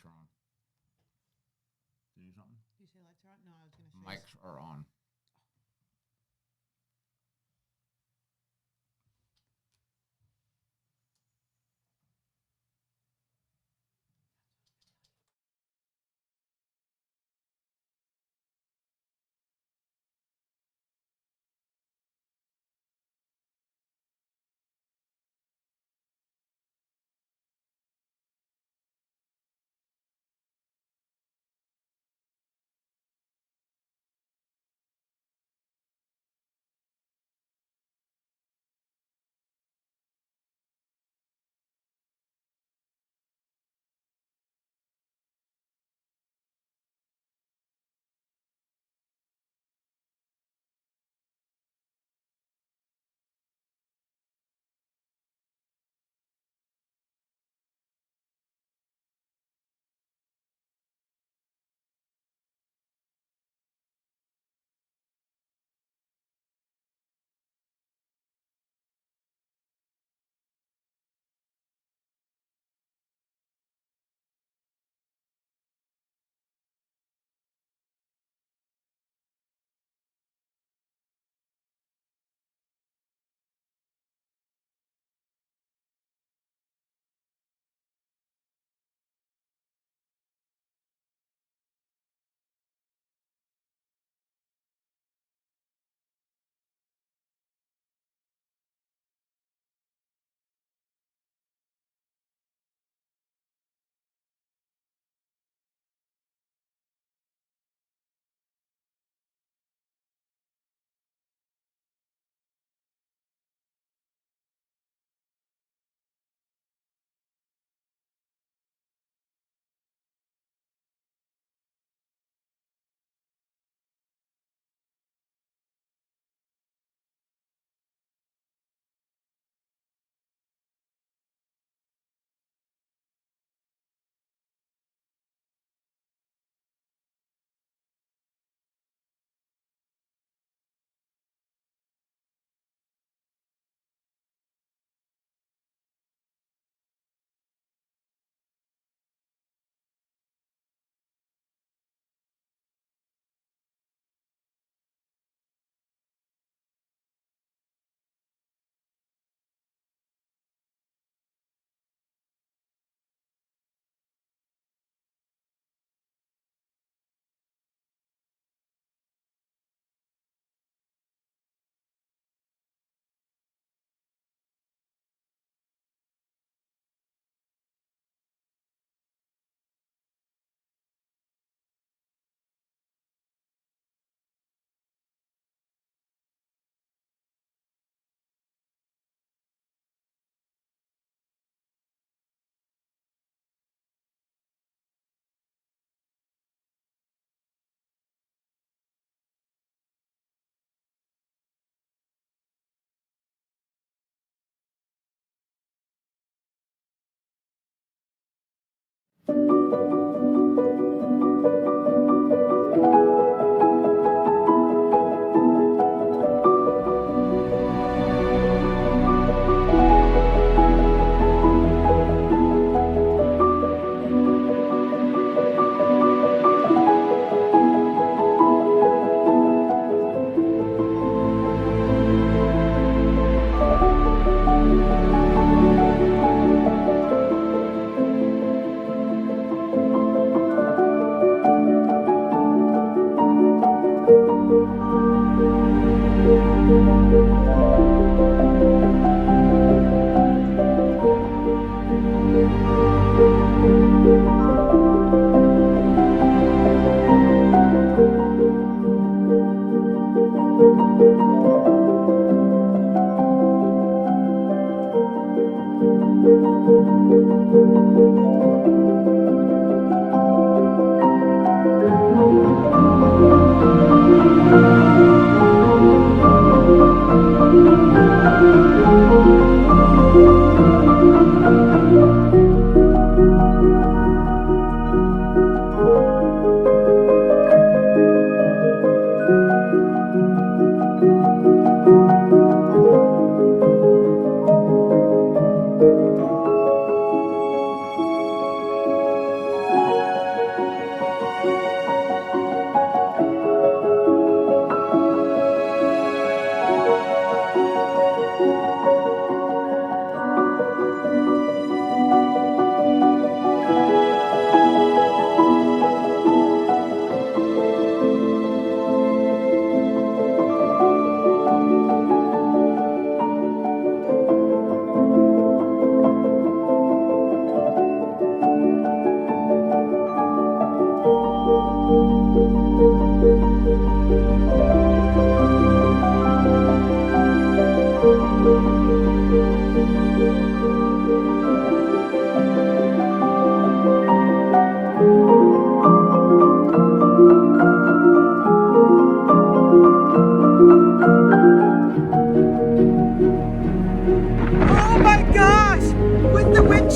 lights are on. Did you do something? You say lights are on? No, I was going to say. Mics are on.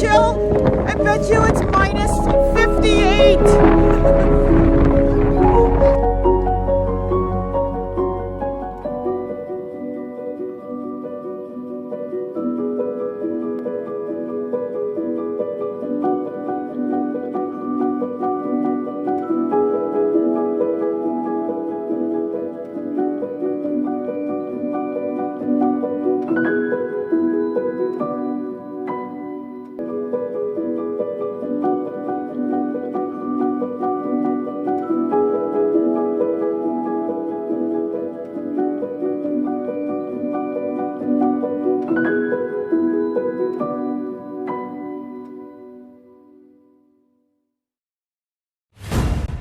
chill? I bet you it's minus 58.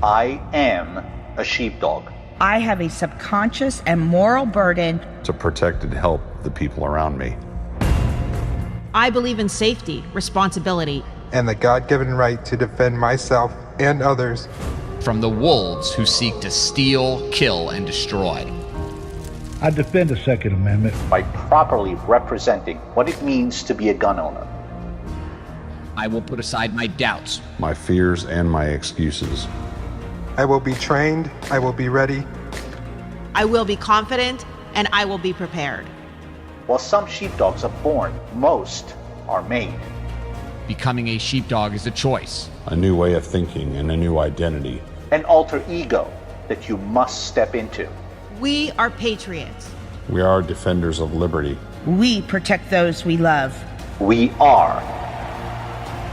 I am a sheepdog. I have a subconscious and moral burden to protect and help the people around me. I believe in safety, responsibility, and the God-given right to defend myself and others from the wolves who seek to steal, kill, and destroy. I defend the Second Amendment by properly representing what it means to be a gun owner. I will put aside my doubts, my fears, and my excuses. I will be trained, I will be ready. I will be confident, and I will be prepared. While some sheepdogs are born, most are made. Becoming a sheepdog is a choice, a new way of thinking, and a new identity. An alter ego that you must step into. We are patriots. We are defenders of liberty. We protect those we love. We are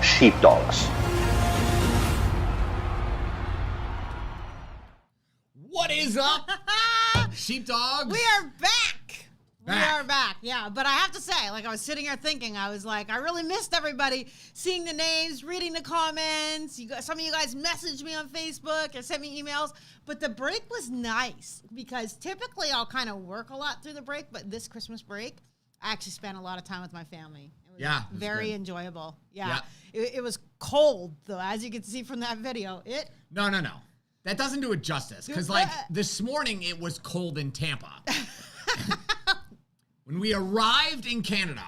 sheepdogs. What is up, sheepdogs? We are back. We are back, yeah. But I have to say, like, I was sitting here thinking, I was like, I really missed everybody, seeing the names, reading the comments. Some of you guys messaged me on Facebook or sent me emails. But the break was nice because typically I'll kind of work a lot through the break. But this Christmas break, I actually spent a lot of time with my family. It was very enjoyable. Yeah. It was cold, though, as you can see from that video. No. That doesn't do it justice. Because, like, this morning it was cold in Tampa. When we arrived in Canada,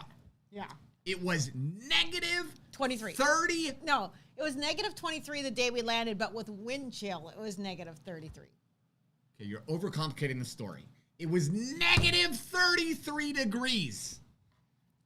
it was negative 23. 30. No, it was negative 23 the day we landed, but with wind chill, it was negative 33. Okay, you're overcomplicating the story. It was negative 33 degrees.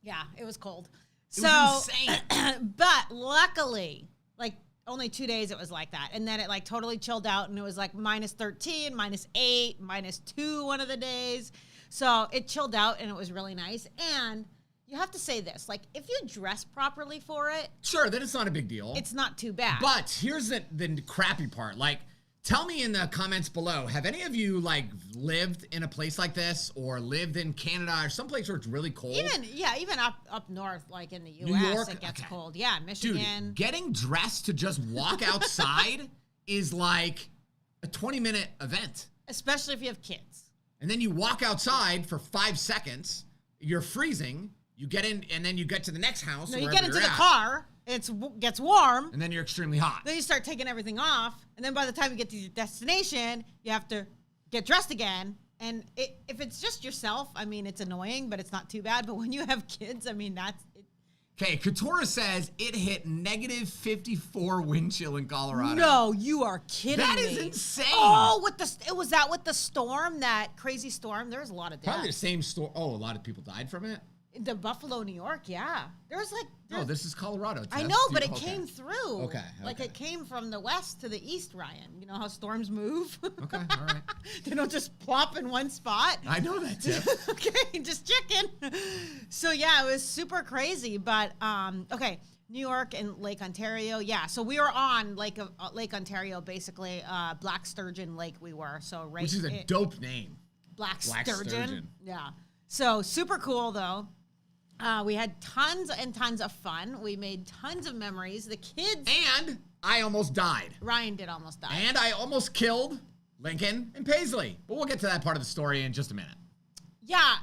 Yeah, it was cold. It was insane. But luckily, like, only 2 days it was like that. And then it, like, totally chilled out, and it was, like, minus 13, minus 8, minus 2 one of the days. So it chilled out, and it was really nice. And you have to say this. Like, if you dress properly for it. Sure, then it's not a big deal. It's not too bad. But here's the crappy part. Like, tell me in the comments below, have any of you, like, lived in a place like this or lived in Canada or someplace where it's really cold? Even up north, like in the U.S., New York? it gets cold. Yeah, Michigan. Dude, getting dressed to just walk outside is like a 20-minute event. Especially if you have kids. And then you walk outside for 5 seconds, you're freezing, you get in, and then you get to the next house. No, you get into the car, it gets warm. And then you're extremely hot. Then you start taking everything off. And then by the time you get to your destination, you have to get dressed again. And if it's just yourself, I mean, it's annoying, but it's not too bad. But when you have kids, I mean, that's it. Okay, Katora says it hit negative 54 wind chill in Colorado. No, you are kidding me. That is insane. Oh, with the storm, that crazy storm. There was a lot of deaths. Probably the same storm. Oh, a lot of people died from it? The Buffalo, New York, yeah. There was like... No, this is Colorado. I know, but it came through. Okay. Like it came from the west to the east, Ryan. You know how storms move? Okay, all right. They don't just plop in one spot. I know that, Tiff. Okay, just checking. So, yeah, it was super crazy. But, okay, New York and Lake Ontario. Yeah, so we were on Lake Ontario, basically. Black Sturgeon Lake we were. So Which is a dope name. Black Sturgeon. Yeah. So, super cool, though. We had tons and tons of fun. We made tons of memories. The kids... And I almost died. Ryan did almost die. And I almost killed Lincoln and Paisley. But we'll get to that part of the story in just a minute. Yeah.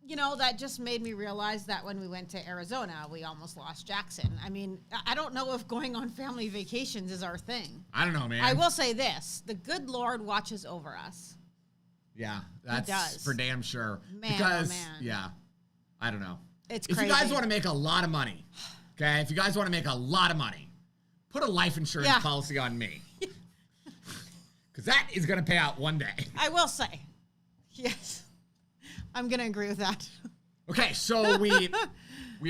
You know, that just made me realize that when we went to Arizona, we almost lost Jackson. I mean, I don't know if going on family vacations is our thing. I don't know, man. I will say this. The good Lord watches over us. Yeah, that's for damn sure. Man, because, oh man. yeah, I don't know. It's if crazy. you guys want to make a lot of money, Okay, if you guys want to make a lot of money, put a life insurance policy on me. Because that is going to pay out one day. I will say. Yes. I'm going to agree with that. Okay, so we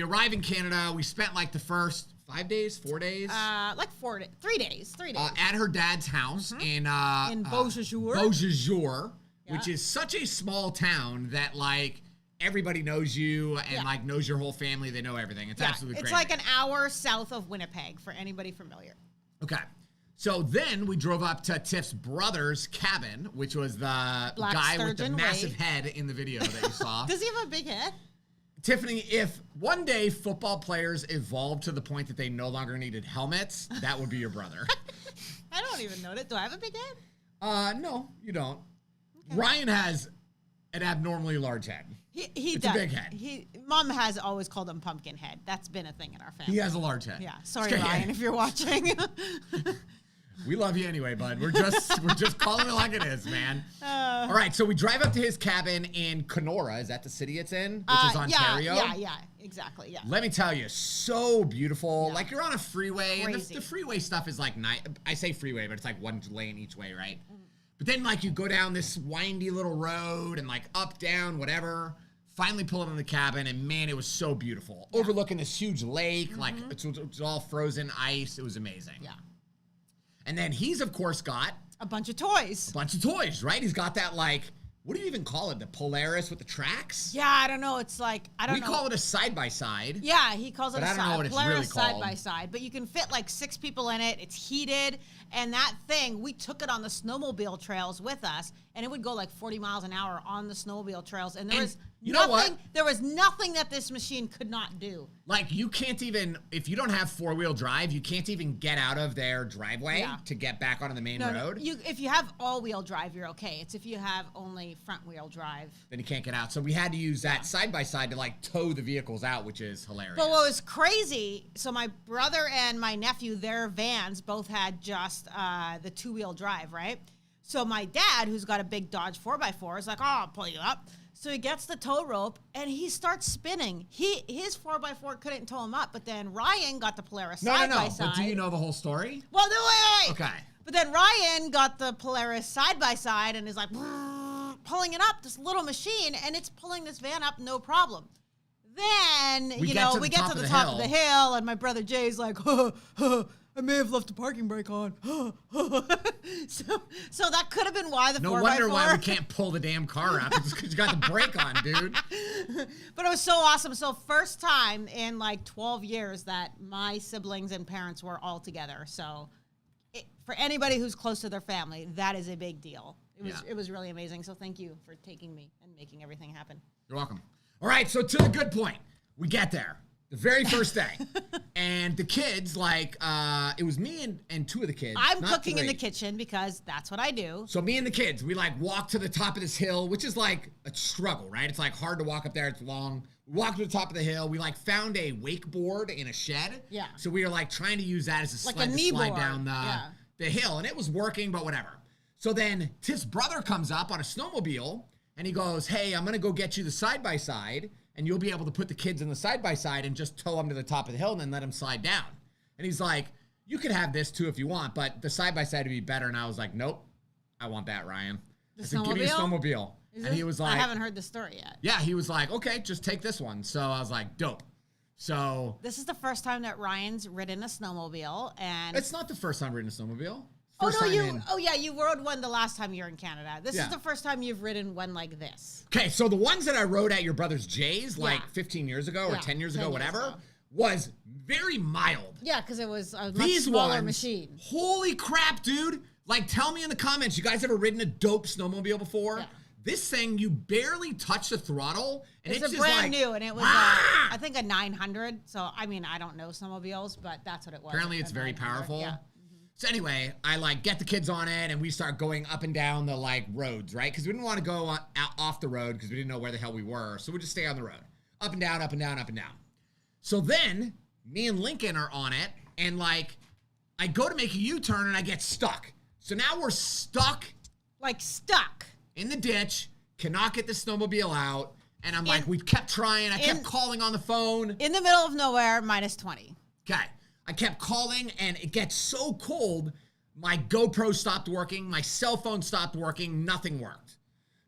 arrive in Canada. We spent like the first 5 days, 4 days? Like 3 days. 3 days. At her dad's house in Beausejour. Beausejour, which is such a small town that like everybody knows you and like knows your whole family. They know everything. It's absolutely crazy. It's like an hour south of Winnipeg for anybody familiar. Okay. So then we drove up to Tiff's brother's cabin, which was the guy with the massive head in the video that you saw. Does he have a big head? Tiffany, if one day football players evolved to the point that they no longer needed helmets, that would be your brother. I don't even know it. Do I have a big head? No, you don't. Okay. Ryan has an abnormally large head. He does. A big head. Mom has always called him pumpkin head. That's been a thing in our family. He has a large head. Yeah. Sorry, Ryan, if you're watching. We love you anyway, bud. We're just calling it like it is, man. All right, so we drive up to his cabin in Kenora. Is that the city it's in? Which is Ontario? Yeah, exactly, yeah. Let me tell you, so beautiful. Yeah. Like you're on a freeway, Crazy. and the freeway stuff is like nice. I say freeway, but it's like one lane each way, right? But then like you go down this windy little road and like up, down, whatever. Finally pull into the cabin, and man, it was so beautiful. Yeah. Overlooking this huge lake, like it's all frozen ice. It was amazing. Yeah. And then he's, of course, got a bunch of toys. Right? He's got that, like, what do you even call it? The Polaris with the tracks? Yeah, I don't know. It's like, I don't know. We call it a side-by-side. Yeah, he calls it a I don't know what it's Polaris really called. side-by-side. But you can fit like 6 people in it. It's heated. And that thing, we took it on the snowmobile trails with us. And it would go like 40 miles an hour on the snowmobile trails. And there was nothing that this machine could not do. Like, you can't even, if you don't have 4-wheel drive, you can't even get out of their driveway to get back onto the main road. If you have all-wheel drive, you're okay. It's if you have only front-wheel drive. Then you can't get out. So we had to use that side-by-side to, like, tow the vehicles out, which is hilarious. But what was crazy, so my brother and my nephew, their vans both had just the 2-wheel drive, right? So my dad, who's got a big Dodge 4x4, is like, oh, I'll pull you up. So he gets the tow rope, and he starts spinning. His 4x4 couldn't tow him up, but then Ryan got the Polaris side-by-side. But do you know the whole story? Well, no, wait. Okay. But then Ryan got the Polaris side-by-side and is like, pulling it up, this little machine, and it's pulling this van up, no problem. Then, we get to the top of the hill, and my brother Jay's like, I may have left the parking brake on. so that could have been why the 4x4. No wonder why we can't pull the damn car up. It's because you got the brake on, dude. But it was so awesome. So first time in like 12 years that my siblings and parents were all together. So for anybody who's close to their family, that is a big deal. It was really amazing. So thank you for taking me and making everything happen. You're welcome. All right, so to the good point. We get there. The very first day. And the kids, like, it was me and 2 of the kids. I'm cooking in the kitchen because that's what I do. So me and the kids, we, like, walk to the top of this hill, which is, like, a struggle, right? It's, like, hard to walk up there. It's long. We walk to the top of the hill. We, like, found a wakeboard in a shed. Yeah. So we were, like, trying to use that as a sled to slide down the hill. And it was working, but whatever. So then Tiff's brother comes up on a snowmobile, and he goes, hey, I'm going to go get you the side-by-side, and you'll be able to put the kids in the side-by-side and just tow them to the top of the hill and then let them slide down. And he's like, you could have this too if you want, but the side-by-side would be better. And I was like, nope, I want that, Ryan. I said, give me a snowmobile. And he was like, I haven't heard the story yet. Yeah, he was like, okay, just take this one. So I was like, dope. So this is the first time that Ryan's ridden a snowmobile, and it's not the first time I've ridden a snowmobile. You rode one the last time you were in Canada. This is the first time you've ridden one like this. Okay, so the ones that I rode at your brother's Jay's like 15 years ago or 10 years ago, whatever, was very mild. Yeah, because it was a much smaller machine. Holy crap, dude. Like, tell me in the comments, you guys ever ridden a dope snowmobile before? Yeah. This thing, you barely touch the throttle, and it's just brand like, new, and it was, I think, a 900. So, I mean, I don't know snowmobiles, but that's what it was. Apparently, it's very powerful. Yeah. So anyway, I like get the kids on it and we start going up and down the like roads, right? Because we didn't want to go off the road because we didn't know where the hell we were. So we just stay on the road. Up and down, up and down, up and down. So then me and Lincoln are on it and like I go to make a U-turn and I get stuck. So now we're stuck. Like stuck. In the ditch, cannot get the snowmobile out. And I'm like, we kept trying. I kept calling on the phone. In the middle of nowhere, minus 20. Okay. I kept calling, and it gets so cold, my GoPro stopped working, my cell phone stopped working, nothing worked.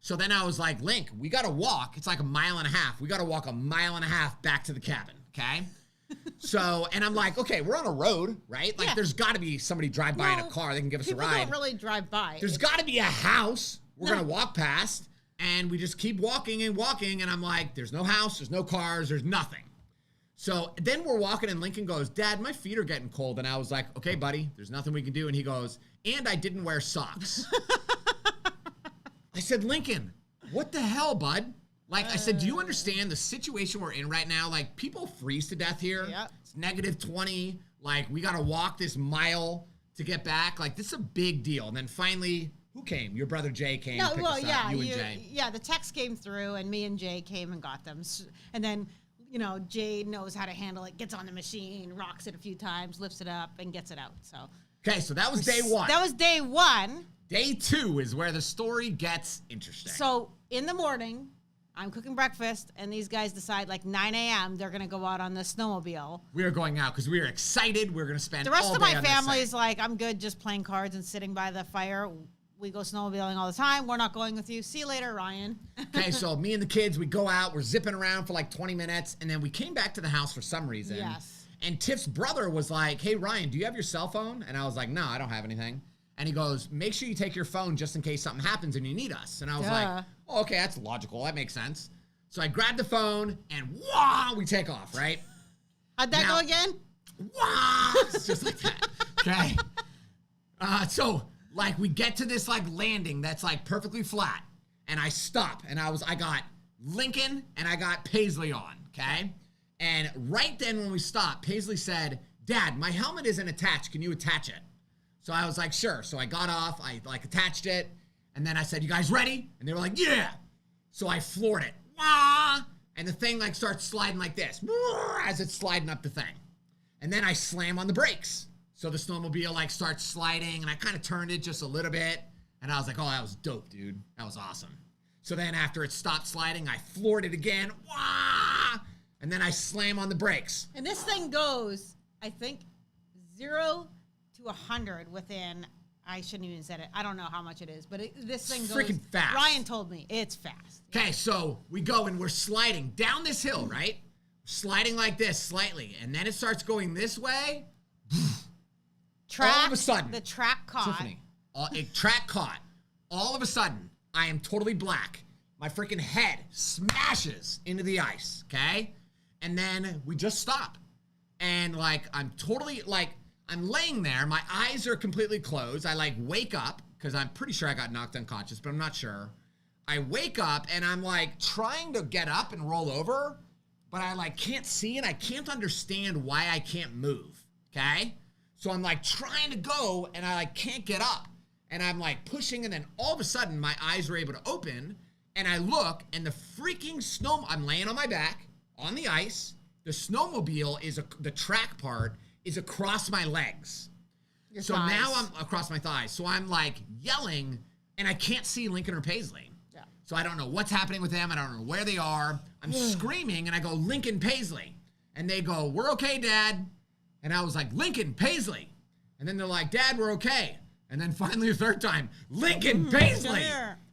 So then I was like, Link, we got to walk. It's like 1.5 miles. We got to walk 1.5 miles back to the cabin, okay? So, and I'm like, okay, we're on a road, right? Like, there's got to be somebody drive by in a car that can give us a ride. People don't really drive by. There's got to be a house we're going to walk past, and we just keep walking, and I'm like, there's no house, there's no cars, there's nothing. So then we're walking, and Lincoln goes, Dad, my feet are getting cold. And I was like, okay, buddy, there's nothing we can do. And he goes, and I didn't wear socks. I said, Lincoln, what the hell, bud? Like, I said, do you understand the situation we're in right now? Like, people freeze to death here. Yep. It's -20. Like, we got to walk this mile to get back. Like, this is a big deal. And then finally, who came? Your brother Jay came. No, picked well, us up, yeah, you and Jay. Yeah, the text came through, and me and Jay came and got them. And then, you know, Jay knows how to handle it, gets on the machine, rocks it a few times, lifts it up, and gets it out. So. Okay, so that was day one. That was day one. Day two is where the story gets interesting. So in the morning, I'm cooking breakfast, and these guys decide like 9 a.m. they're going to go out on the snowmobile. We are going out because we are excited. We're going to spend the rest all of day my on this family thing. is like, I'm good just playing cards and sitting by the fire. We go snowmobiling all the time. We're not going with you. See you later, Ryan. Okay, so me and the kids, we go out. We're zipping around for like 20 minutes, and then we came back to the house for some reason. Yes. And Tiff's brother was like, hey, Ryan, do you have your cell phone? And I was like, no, I don't have anything. And he goes, make sure you take your phone just in case something happens and you need us. And I was like, oh, okay, that's logical. That makes sense. So I grabbed the phone, and wah, we take off, right? How'd that go again? Wah! It's just like that. Okay. So, like, we get to this, like, landing that's, like, perfectly flat. And I stop. And I got Lincoln and I got Paisley on, okay? And right then when we stopped, Paisley said, Dad, my helmet isn't attached. Can you attach it? So I was like, sure. So I got off. I, like, attached it. And then I said, you guys ready? And they were like, yeah. So I floored it. Wah! And the thing, like, starts sliding like this as it's sliding up the thing. And then I slam on the brakes. So the snowmobile, like, starts sliding, and I kind of turned it just a little bit. And I was like, oh, that was dope, dude. That was awesome. So then after it stopped sliding, I floored it again. Wah! And then I slam on the brakes. And this thing goes, I think, 0 to 100 within, I shouldn't even said it. I don't know how much it is, but this thing goes. Freaking fast. Ryan told me it's fast. Okay, so we go and we're sliding down this hill, right? Sliding like this slightly. And then it starts going this way. All of a sudden. The track caught. Tiffany, track caught. All of a sudden, I am totally black. My freaking head smashes into the ice, okay? And then we just stop. And, like, I'm totally, like, I'm laying there. My eyes are completely closed. I, like, wake up, because I'm pretty sure I got knocked unconscious, but I'm not sure. I wake up, and I'm, like, trying to get up and roll over, but I, like, can't see, and I can't understand why I can't move, okay? So I'm, like, trying to go, and I, like, can't get up. And I'm, like, pushing, and then all of a sudden, my eyes are able to open, and I look, and the freaking I'm laying on my back, on the ice. The snowmobile is, the track part is across my legs. Your so thighs. now I'm across my thighs. So I'm, like, yelling, and I can't see Lincoln or Paisley. Yeah. So I don't know what's happening with them. I don't know where they are. I'm screaming, and I go, Lincoln, Paisley. And they go, we're okay, Dad. And I was like, Lincoln, Paisley. And then they're like, Dad, we're okay. And then finally, the third time, Lincoln, Paisley.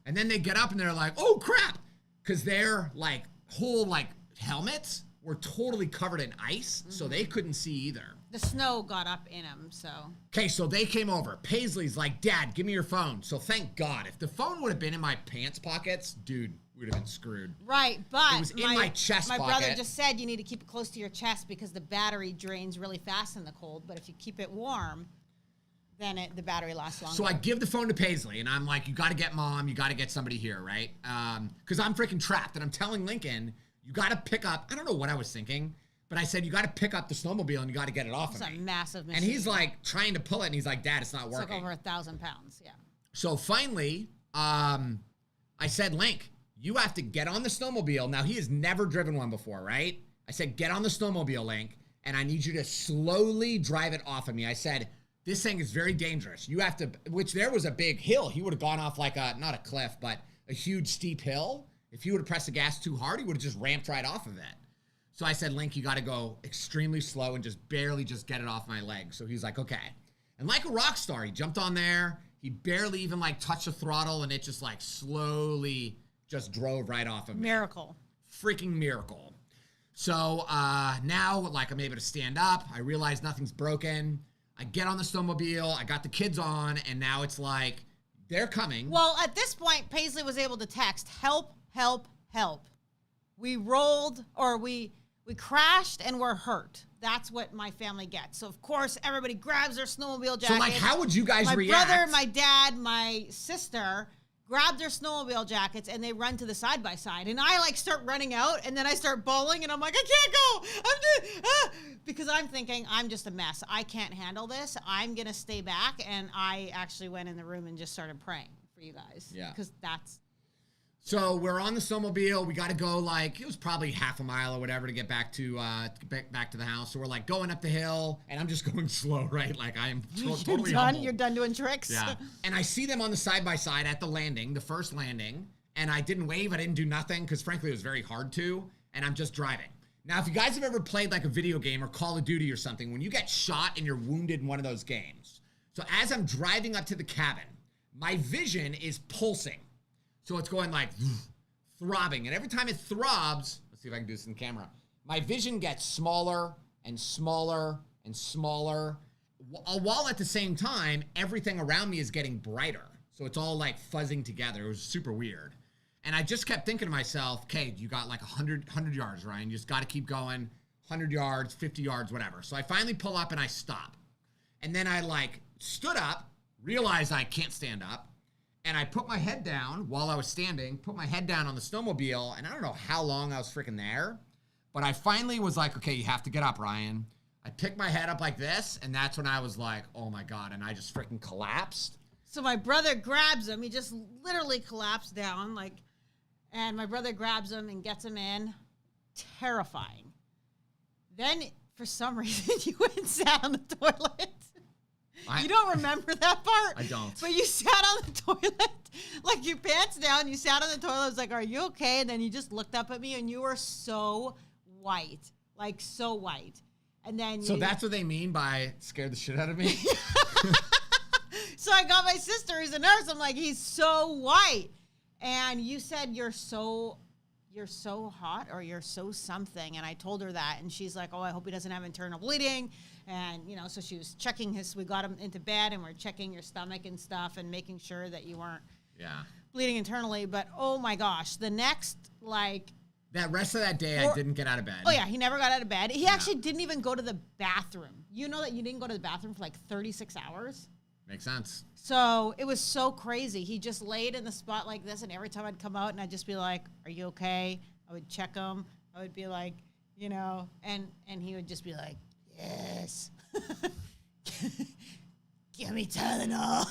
And then they get up and they're like, oh, crap. Because their, like, whole, like, helmets were totally covered in ice, so they couldn't see either. The snow got up in them, so. Okay, so they came over. Paisley's like, Dad, give me your phone. So thank God. If the phone would have been in my pants pockets, dude, we would have been screwed. Right, but it was in my chest my pocket. brother just said you need to keep it close to your chest because the battery drains really fast in the cold, but if you keep it warm, then the battery lasts longer. So I give the phone to Paisley, and I'm like, you got to get Mom. You got to get somebody here, right? Because I'm freaking trapped, and I'm telling Lincoln, you got to pick up. I don't know what I was thinking, but I said, you got to pick up the snowmobile, and you got to get it off of me. It's a massive machine. And he's like trying to pull it, and he's like, Dad, it's not working. It's like over 1,000 pounds, yeah. So finally, I said, Link, you have to get on the snowmobile. Now, he has never driven one before, right? I said, get on the snowmobile, Link, and I need you to slowly drive it off of me. I said, this thing is very dangerous. You have to, which there was a big hill. He would have gone off like not a cliff, but a huge steep hill If he would have pressed the gas too hard, he would have just ramped right off of it. So I said, Link, you got to go extremely slow and just barely just get it off my leg. So he's like, okay. And like a rock star, he jumped on there. He barely even like touched the throttle, and it just like slowly just drove right off of me. Miracle. Freaking miracle. So now like I'm able to stand up. I realize nothing's broken. I get on the snowmobile. I got the kids on, and now it's like they're coming. Well, at this point, Paisley was able to text, help, help, help. We rolled, or we crashed and we're hurt. That's what my family gets. So, of course, everybody grabs their snowmobile jacket. So, like, how would you guys react? My brother, my dad, my sister grab their snowmobile jackets, and they run to the side-by-side. And I, like, start running out, and then I start bawling, and I'm like, I can't go. Because I'm thinking, I'm just a mess. I can't handle this. I'm going to stay back. And I actually went in the room and just started praying for you guys. Yeah. Because that's... So we're on the snowmobile. We got to go like it was probably half a mile or whatever to get back to the house. So we're like going up the hill, and I'm just going slow, right? Like I am totally humbled. You're done doing tricks. Yeah. And I see them on the side by side at the landing, the first landing, and I didn't wave. I didn't do nothing because frankly it was very hard to. And I'm just driving. Now, if you guys have ever played like a video game or Call of Duty or something, when you get shot and you're wounded in one of those games, so as I'm driving up to the cabin, my vision is pulsing. So it's going like throbbing. And every time it throbs, let's see if I can do this in the camera. My vision gets smaller and smaller and smaller. While at the same time, everything around me is getting brighter. So it's all like fuzzing together. It was super weird. And I just kept thinking to myself, okay, you got like 100 yards, Ryan. You just got to keep going. 100 yards, 50 yards, whatever. So I finally pull up and I stop. And then I like stood up, realized I can't stand up. And I put my head down while I was standing, put my head down on the snowmobile, and I don't know how long I was freaking there, but I finally was like, okay, you have to get up, Ryan. I picked my head up like this, and that's when I was like, oh my God, and I just freaking collapsed. So my brother grabs him. He just literally collapsed down, like, and my brother grabs him and gets him in. Terrifying. Then, for some reason, you went and sat on the toilet. You don't remember that part? I don't. But you sat on the toilet, like your pants down, you sat on the toilet. I was like, are you okay? And then you just looked up at me, and you were so white, like so white. And then So that's what they mean by scared the shit out of me? So I got my sister, who's a nurse. I'm like, he's so white. And you said you're so hot or you're so something. And I told her that. And she's like, oh, I hope he doesn't have internal bleeding. And, you know, so she was checking we got him into bed, and we're checking your stomach and stuff and making sure that you weren't bleeding internally. But, oh, my gosh, the next, like... That rest of that day, I didn't get out of bed. Oh, yeah, he never got out of bed. He actually didn't even go to the bathroom. You know that you didn't go to the bathroom for like 36 hours? Makes sense. So it was so crazy. He just laid in the spot like this, and every time I'd come out and I'd just be like, are you okay? I would check him. I would be like, you know, and he would just be like, yes. Give me Tylenol.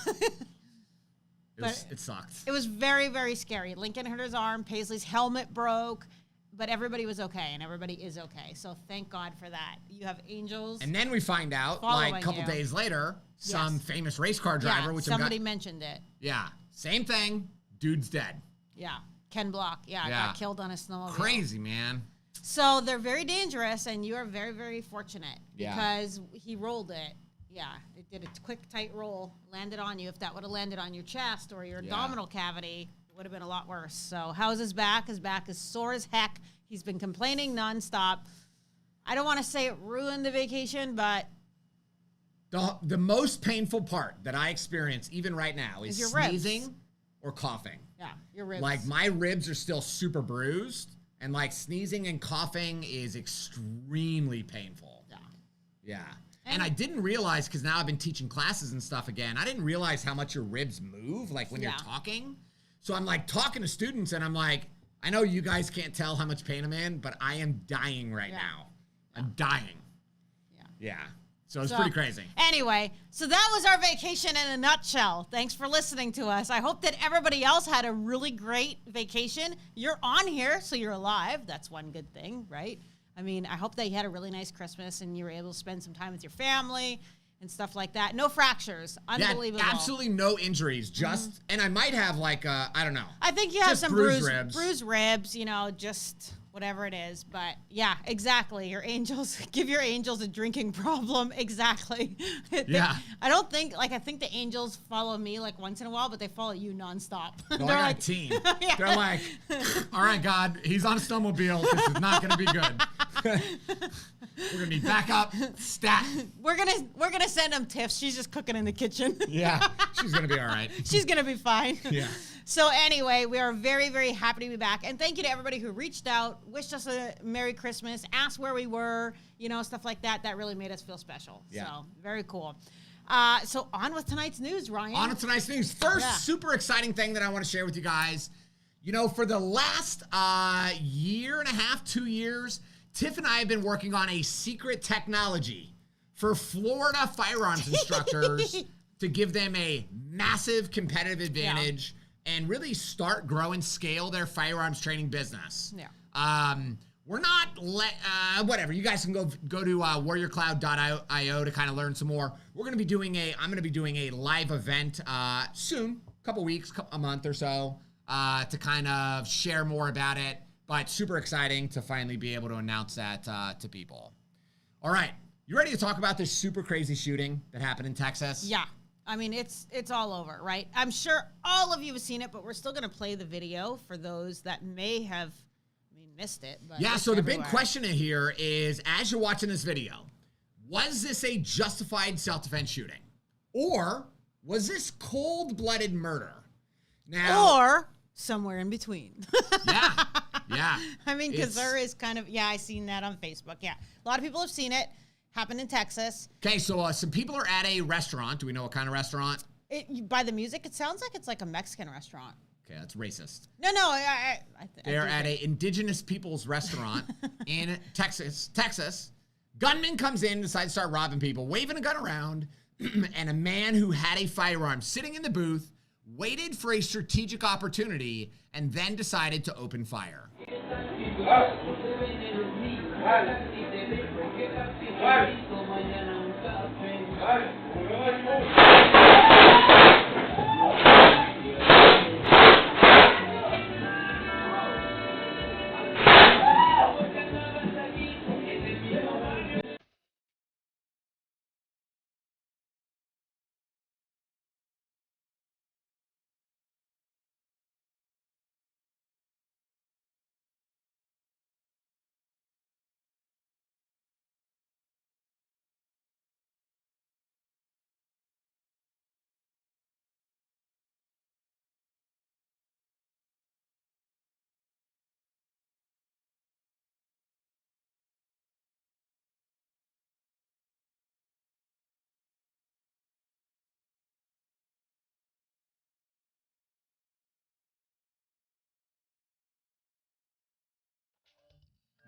It sucked. It was very, very scary. Lincoln hurt his arm. Paisley's helmet broke. But everybody was okay, and everybody is okay. So thank God for that. You have angels. And then we find out, like a couple days later, some famous race car driver. Which somebody mentioned it. Yeah. Same thing. Dude's dead. Yeah. Ken Block. Yeah. Got killed on a snowmobile. Crazy, man. So they're very dangerous, and you are very, very fortunate because he rolled it. Yeah. It did a quick, tight roll, landed on you. If that would have landed on your chest or your abdominal cavity, it would have been a lot worse. So how's his back? His back is sore as heck. He's been complaining nonstop. I don't want to say it ruined the vacation, but... The most painful part that I experience, even right now, is sneezing ribs. Or coughing. Yeah, your ribs. Like, my ribs are still super bruised, and, like, sneezing and coughing is extremely painful. Yeah. Yeah. And I didn't realize, because now I've been teaching classes and stuff again, I didn't realize how much your ribs move, like, when you're talking. So I'm, like, talking to students, and I'm like, I know you guys can't tell how much pain I'm in, but I am dying right now. I'm dying. Yeah. So it's pretty crazy. Anyway, so that was our vacation in a nutshell. Thanks for listening to us. I hope that everybody else had a really great vacation. You're on here, so you're alive. That's one good thing, right? I mean, I hope that you had a really nice Christmas and you were able to spend some time with your family and stuff like that. No fractures. Unbelievable. Yeah, absolutely no injuries. Just, and I might have like, I don't know. I think you have some bruised ribs, just whatever it is. But yeah, exactly. Your angels, give your angels a drinking problem. Exactly. I think the angels follow me like once in a while, but they follow you nonstop. No, I got a team. Yeah. They're like, all right, God, he's on a snowmobile. This is not going to be good. We're going to be back up, stat. We're gonna send him tips. She's just cooking in the kitchen. Yeah, she's going to be all right. She's going to be fine. Yeah. So anyway, we are very, very happy to be back. And thank you to everybody who reached out, wished us a Merry Christmas, asked where we were, stuff like that. That really made us feel special. Yeah. So very cool. So on with tonight's news, Ryan. On with tonight's news. First, super exciting thing that I want to share with you guys. For the last year and a half, 2 years, Tiff and I have been working on a secret technology for Florida firearms instructors to give them a massive competitive advantage and really start, grow, and scale their firearms training business. Yeah. We're not, whatever. You guys can go to warriorcloud.io to kind of learn some more. I'm going to be doing a live event soon, a couple weeks, a month or so, to kind of share more about it. But super exciting to finally be able to announce that to people. All right. You ready to talk about this super crazy shooting that happened in Texas? Yeah. I mean, it's all over, right? I'm sure all of you have seen it, but we're still going to play the video for those that may have missed it. But yeah, so the big question here is, as you're watching this video, was this a justified self-defense shooting? Or was this cold-blooded murder? Now, or somewhere in between. Yeah. I mean, because there is kind of, I seen that on Facebook. Yeah. A lot of people have seen it. Happened in Texas. Okay, so some people are at a restaurant. Do we know what kind of restaurant? By the music, it sounds like it's like a Mexican restaurant. Okay, that's racist. No, they're at a indigenous people's restaurant in Texas. Gunman comes in, decides to start robbing people, waving a gun around, and a man who had a firearm sitting in the booth waited for a strategic opportunity and then decided to open fire.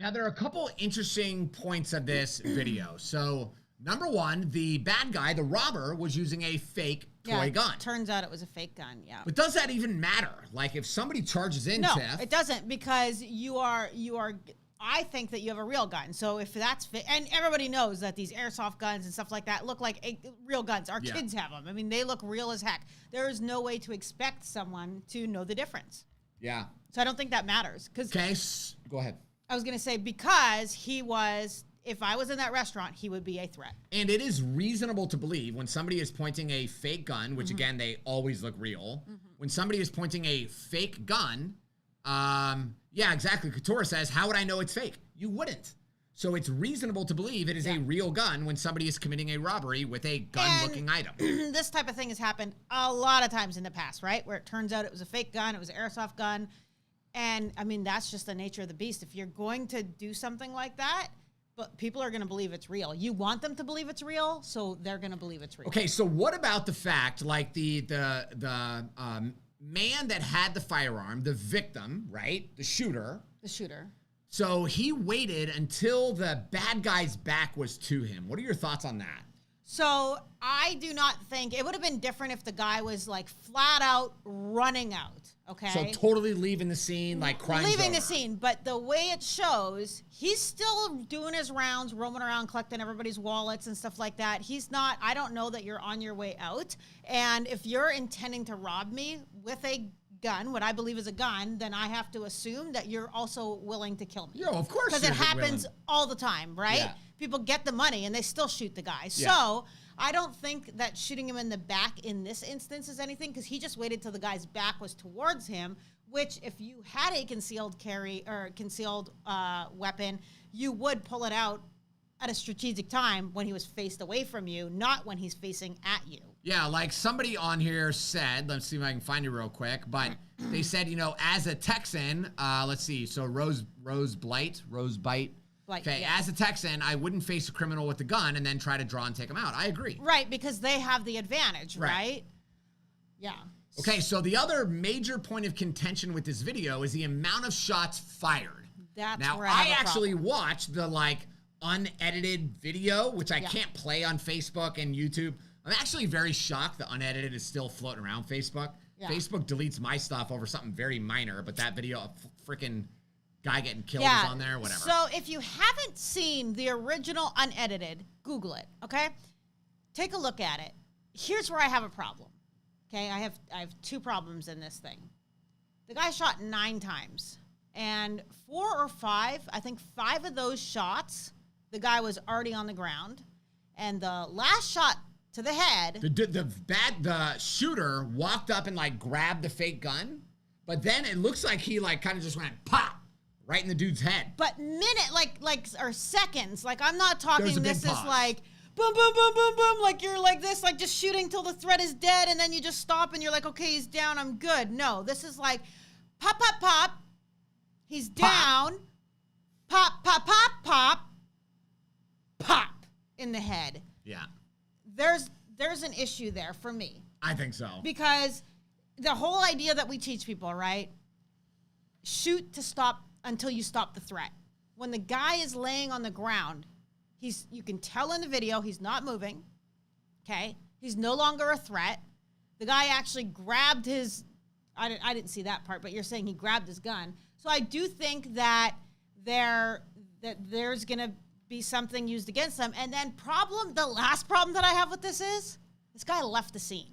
Now, there are a couple interesting points of this video. So, number one, the bad guy, the robber, was using a fake toy gun. Turns out it was a fake gun, But does that even matter? Like, if somebody charges in, No, Tiff, it doesn't, because you are, I think that you have a real gun. So if that's, and everybody knows that these airsoft guns and stuff like that look like real guns. Our kids have them. I mean, they look real as heck. There is no way to expect someone to know the difference. Yeah. So I don't think that matters. Okay, go ahead. I was going to say, because he was, if I was in that restaurant, he would be a threat. And it is reasonable to believe when somebody is pointing a fake gun, which again, they always look real. When somebody is pointing a fake gun, yeah, exactly. Couture says, how would I know it's fake? You wouldn't. So it's reasonable to believe it is a real gun when somebody is committing a robbery with a gun-looking item. This type of thing has happened a lot of times in the past, right? Where it turns out it was a fake gun, it was an airsoft gun. And, I mean, that's just the nature of the beast. If you're going to do something like that, but people are going to believe it's real. You want them to believe it's real, so they're going to believe it's real. Okay, so what about the fact, like the man that had the firearm, the victim, right? The shooter. The shooter. So he waited until the bad guy's back was to him. What are your thoughts on that? So I do not think it would have been different if the guy was like flat out running out. Okay. So totally leaving the scene, like crime's leaving over. the scene, but the way it shows, he's still doing his rounds, roaming around, collecting everybody's wallets and stuff like that. He's not. I don't know that you're on your way out, and if you're intending to rob me with a gun, what I believe is a gun, then I have to assume that you're also willing to kill me. Yeah, of course. Because it happens all the time, right? Yeah. People get the money and they still shoot the guy. Yeah. So I don't think that shooting him in the back in this instance is anything, because he just waited till the guy's back was towards him, which if you had a concealed carry or concealed weapon, you would pull it out at a strategic time when he was faced away from you, not when he's facing at you. Yeah, like somebody on here said, let's see if I can find it real quick, but they said, as a Texan, let's see, so Rose Bite. Okay, yeah. As a Texan, I wouldn't face a criminal with a gun and then try to draw and take him out. I agree. Right, because they have the advantage, right? Yeah. Okay, so the other major point of contention with this video is the amount of shots fired. That's now, where I actually watched the unedited video, which I can't play on Facebook and YouTube. I'm actually very shocked the unedited is still floating around Facebook. Yeah. Facebook deletes my stuff over something very minor, but that video of freaking guy getting killed is on there, whatever. So if you haven't seen the original unedited, Google it, okay? Take a look at it. Here's where I have a problem, okay? I have two problems in this thing. The guy shot 9 times, and 4 or 5, I think 5 of those shots, the guy was already on the ground, and the last shot to the head. The shooter walked up and grabbed the fake gun, but then it looks like he kind of just went pop right in the dude's head. But or seconds. I'm not talking this is boom, boom, boom, boom, boom. You're like this, just shooting till the threat is dead, and then you just stop and you're like, okay, he's down, I'm good. No, this is pop, pop, pop. He's down. Pop, pop, pop, pop. Pop in the head. Yeah. There's an issue there for me. I think so. Because the whole idea that we teach people, right? Shoot to stop until you stop the threat. When the guy is laying on the ground, you can tell in the video he's not moving. Okay? He's no longer a threat. The guy actually grabbed his I didn't see that part, but you're saying he grabbed his gun. So I do think that there's going to be something used against them. And then the last problem that I have with this is this guy left the scene.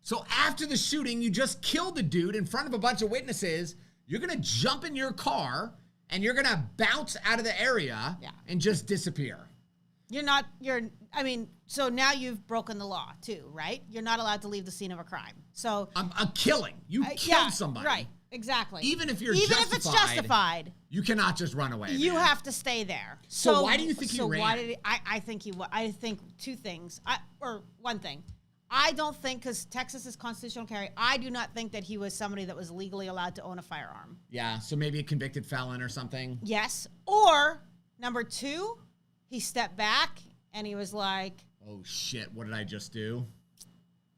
So after the shooting, you just killed the dude in front of a bunch of witnesses. You're going to jump in your car and you're going to bounce out of the area and just disappear. So now you've broken the law too, right? You're not allowed to leave the scene of a crime. So a killing. You killed somebody. Right. Exactly. Even if it's justified, you cannot just run away. You have to stay there. So why do you think he ran? Why did I think 2 things. One thing. I don't think, because Texas is constitutional carry, I do not think that he was somebody that was legally allowed to own a firearm. Yeah, so maybe a convicted felon or something. Yes. Or, number 2, he stepped back and he was like, oh shit, what did I just do?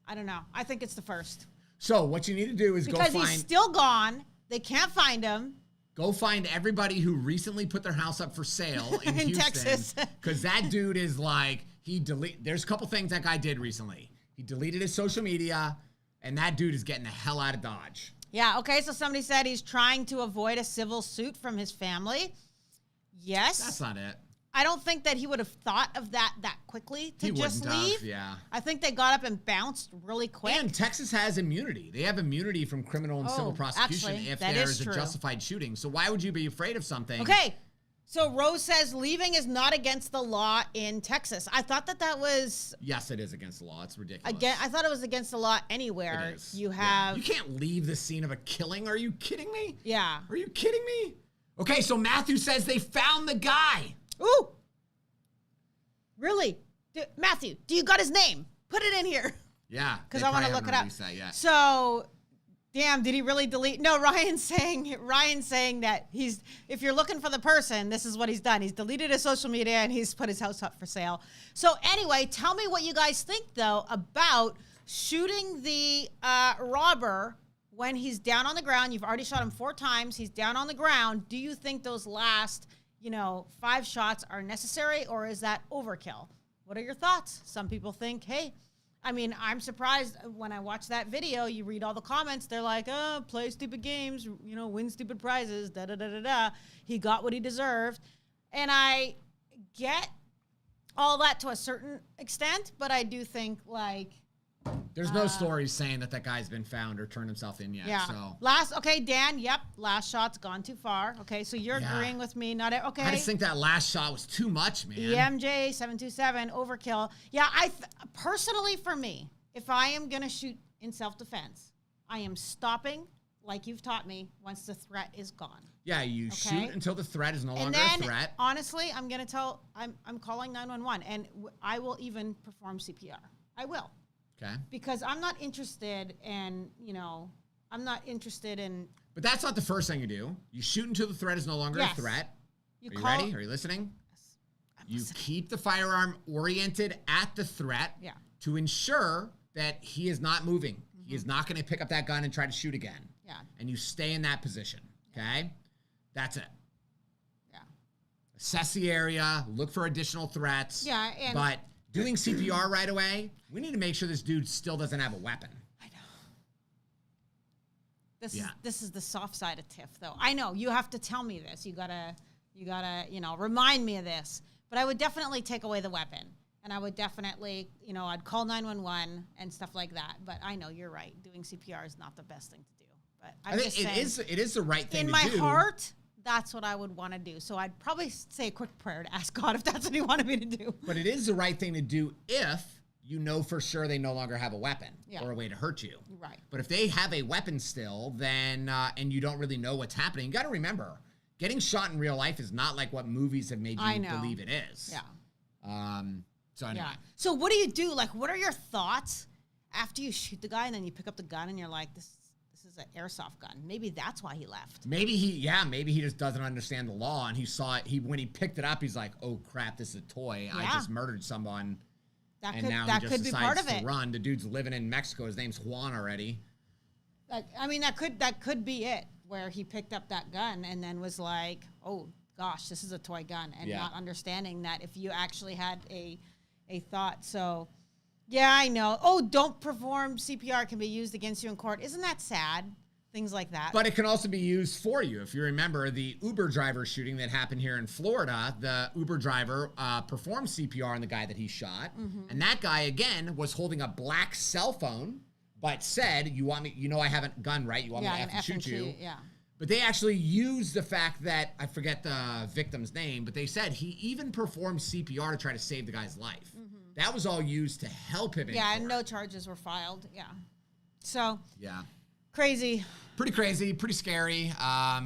I don't know. I think it's the first. So what you need to do is because he's still gone. They can't find him. Go find everybody who recently put their house up for sale in Houston, Texas. Because that dude is there's a couple things that guy did recently. He deleted his social media, and that dude is getting the hell out of Dodge. Yeah, okay, so somebody said he's trying to avoid a civil suit from his family. Yes. That's not it. I don't think that he would have thought of that quickly to just leave. Yeah. I think they got up and bounced really quick. And Texas has immunity. They have immunity from criminal and civil prosecution if there's a justified shooting. So why would you be afraid of something? Okay. So Rose says leaving is not against the law in Texas. I thought that was... Yes, it is against the law. It's ridiculous. Again, I thought it was against the law anywhere. It is. You have... You can't leave the scene of a killing. Are you kidding me? Yeah. Are you kidding me? Okay, so Matthew says they found the guy. Ooh. Really? Matthew, do you got his name? Put it in here. Yeah. Because I want to look it up. That So... Damn, did he really delete? No, Ryan's saying that if you're looking for the person, this is what he's done. He's deleted his social media and he's put his house up for sale. So anyway, tell me what you guys think, though, about shooting the robber when he's down on the ground. You've already shot him 4 times. He's down on the ground. Do you think those last, 5 shots are necessary, or is that overkill? What are your thoughts? Some people think, hey, I mean, I'm surprised when I watch that video, you read all the comments, they're like, oh, play stupid games, win stupid prizes, da-da-da-da-da. He got what he deserved. And I get all that to a certain extent, but I do think, like... There's no stories saying that guy's been found or turned himself in yet. Yeah. So Dan, yep, last shot's gone too far. Okay, so you're agreeing with me. Okay. I just think that last shot was too much, man. EMJ727, overkill. Yeah, personally for me, if I am going to shoot in self-defense, I am stopping, like you've taught me, once the threat is gone. Yeah, you shoot until the threat is no longer a threat. Honestly, I'm going to I'm calling 911, and I will even perform CPR. I will. Okay. Because I'm not interested in, But that's not the first thing you do. You shoot until the threat is no longer a threat. Are you ready? Are you listening? Yes. You keep the firearm oriented at the threat to ensure that he is not moving. Mm-hmm. He is not going to pick up that gun and try to shoot again. Yeah. And you stay in that position. Okay? That's it. Yeah. Assess the area. Look for additional threats. Yeah. But doing CPR right away, we need to make sure this dude still doesn't have a weapon. I know. This is the soft side of Tiff, though. I know you have to tell me this. You gotta, remind me of this. But I would definitely take away the weapon, and I would definitely, I'd call 911 and stuff like that. But I know you're right. Doing CPR is not the best thing to do. But I think it is the right thing to do. In my heart, that's what I would want to do. So I'd probably say a quick prayer to ask God if that's what he wanted me to do. But it is the right thing to do if you know for sure they no longer have a weapon or a way to hurt you. Right. But if they have a weapon still, then and you don't really know what's happening, you got to remember, getting shot in real life is not like what movies have made you believe it is. Yeah. So anyway. Yeah. So what do you do? Like, what are your thoughts after you shoot the guy and then you pick up the gun and you're like, this is an airsoft gun. Maybe that's why he left. Maybe he just doesn't understand the law, and he saw it. When he picked it up, he's like, "Oh crap, this is a toy. I just murdered someone." Now he just decides to run. The dude's living in Mexico. His name's Juan already. That could be it, where he picked up that gun and then was like, "Oh gosh, this is a toy gun," and not understanding that if you actually had a thought. So. Yeah, I know. Oh, don't perform CPR can be used against you in court. Isn't that sad? Things like that. But it can also be used for you. If you remember the Uber driver shooting that happened here in Florida, the Uber driver performed CPR on the guy that he shot. Mm-hmm. And that guy, again, was holding a black cell phone, but said, you want me, I have a gun, right? You want me to have to shoot you? Yeah. But they actually used the fact that, I forget the victim's name, but they said he even performed CPR to try to save the guy's life. Mm-hmm. That was all used to help him. Yeah, and no charges were filed. Yeah. So. Yeah. Crazy. Pretty crazy, pretty scary.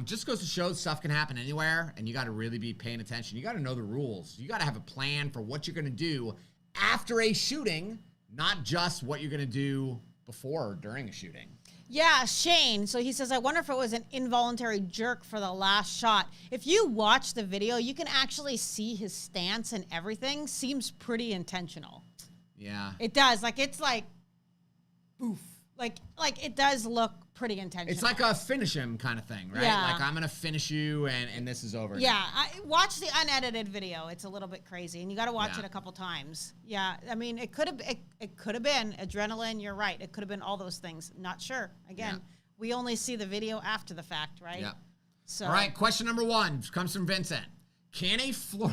Just goes to show stuff can happen anywhere, and you got to really be paying attention. You got to know the rules. You got to have a plan for what you're going to do after a shooting, not just what you're going to do before or during a shooting. Yeah, Shane. So he says, I wonder if it was an involuntary jerk for the last shot. If you watch the video, you can actually see his stance and everything. Seems pretty intentional. Yeah. It does. Like, it's like, boof. Like it does look pretty intentional. It's like a finish him kind of thing, right? Yeah. Like, I'm going to finish you and this is over. Yeah. Watch the unedited video. It's a little bit crazy, and you got to watch it a couple times. Yeah. I mean, it could have been adrenaline. You're right. It could have been all those things. Not sure. Again, we only see the video after the fact, right? Yeah. So. All right. Question number 1 comes from Vincent.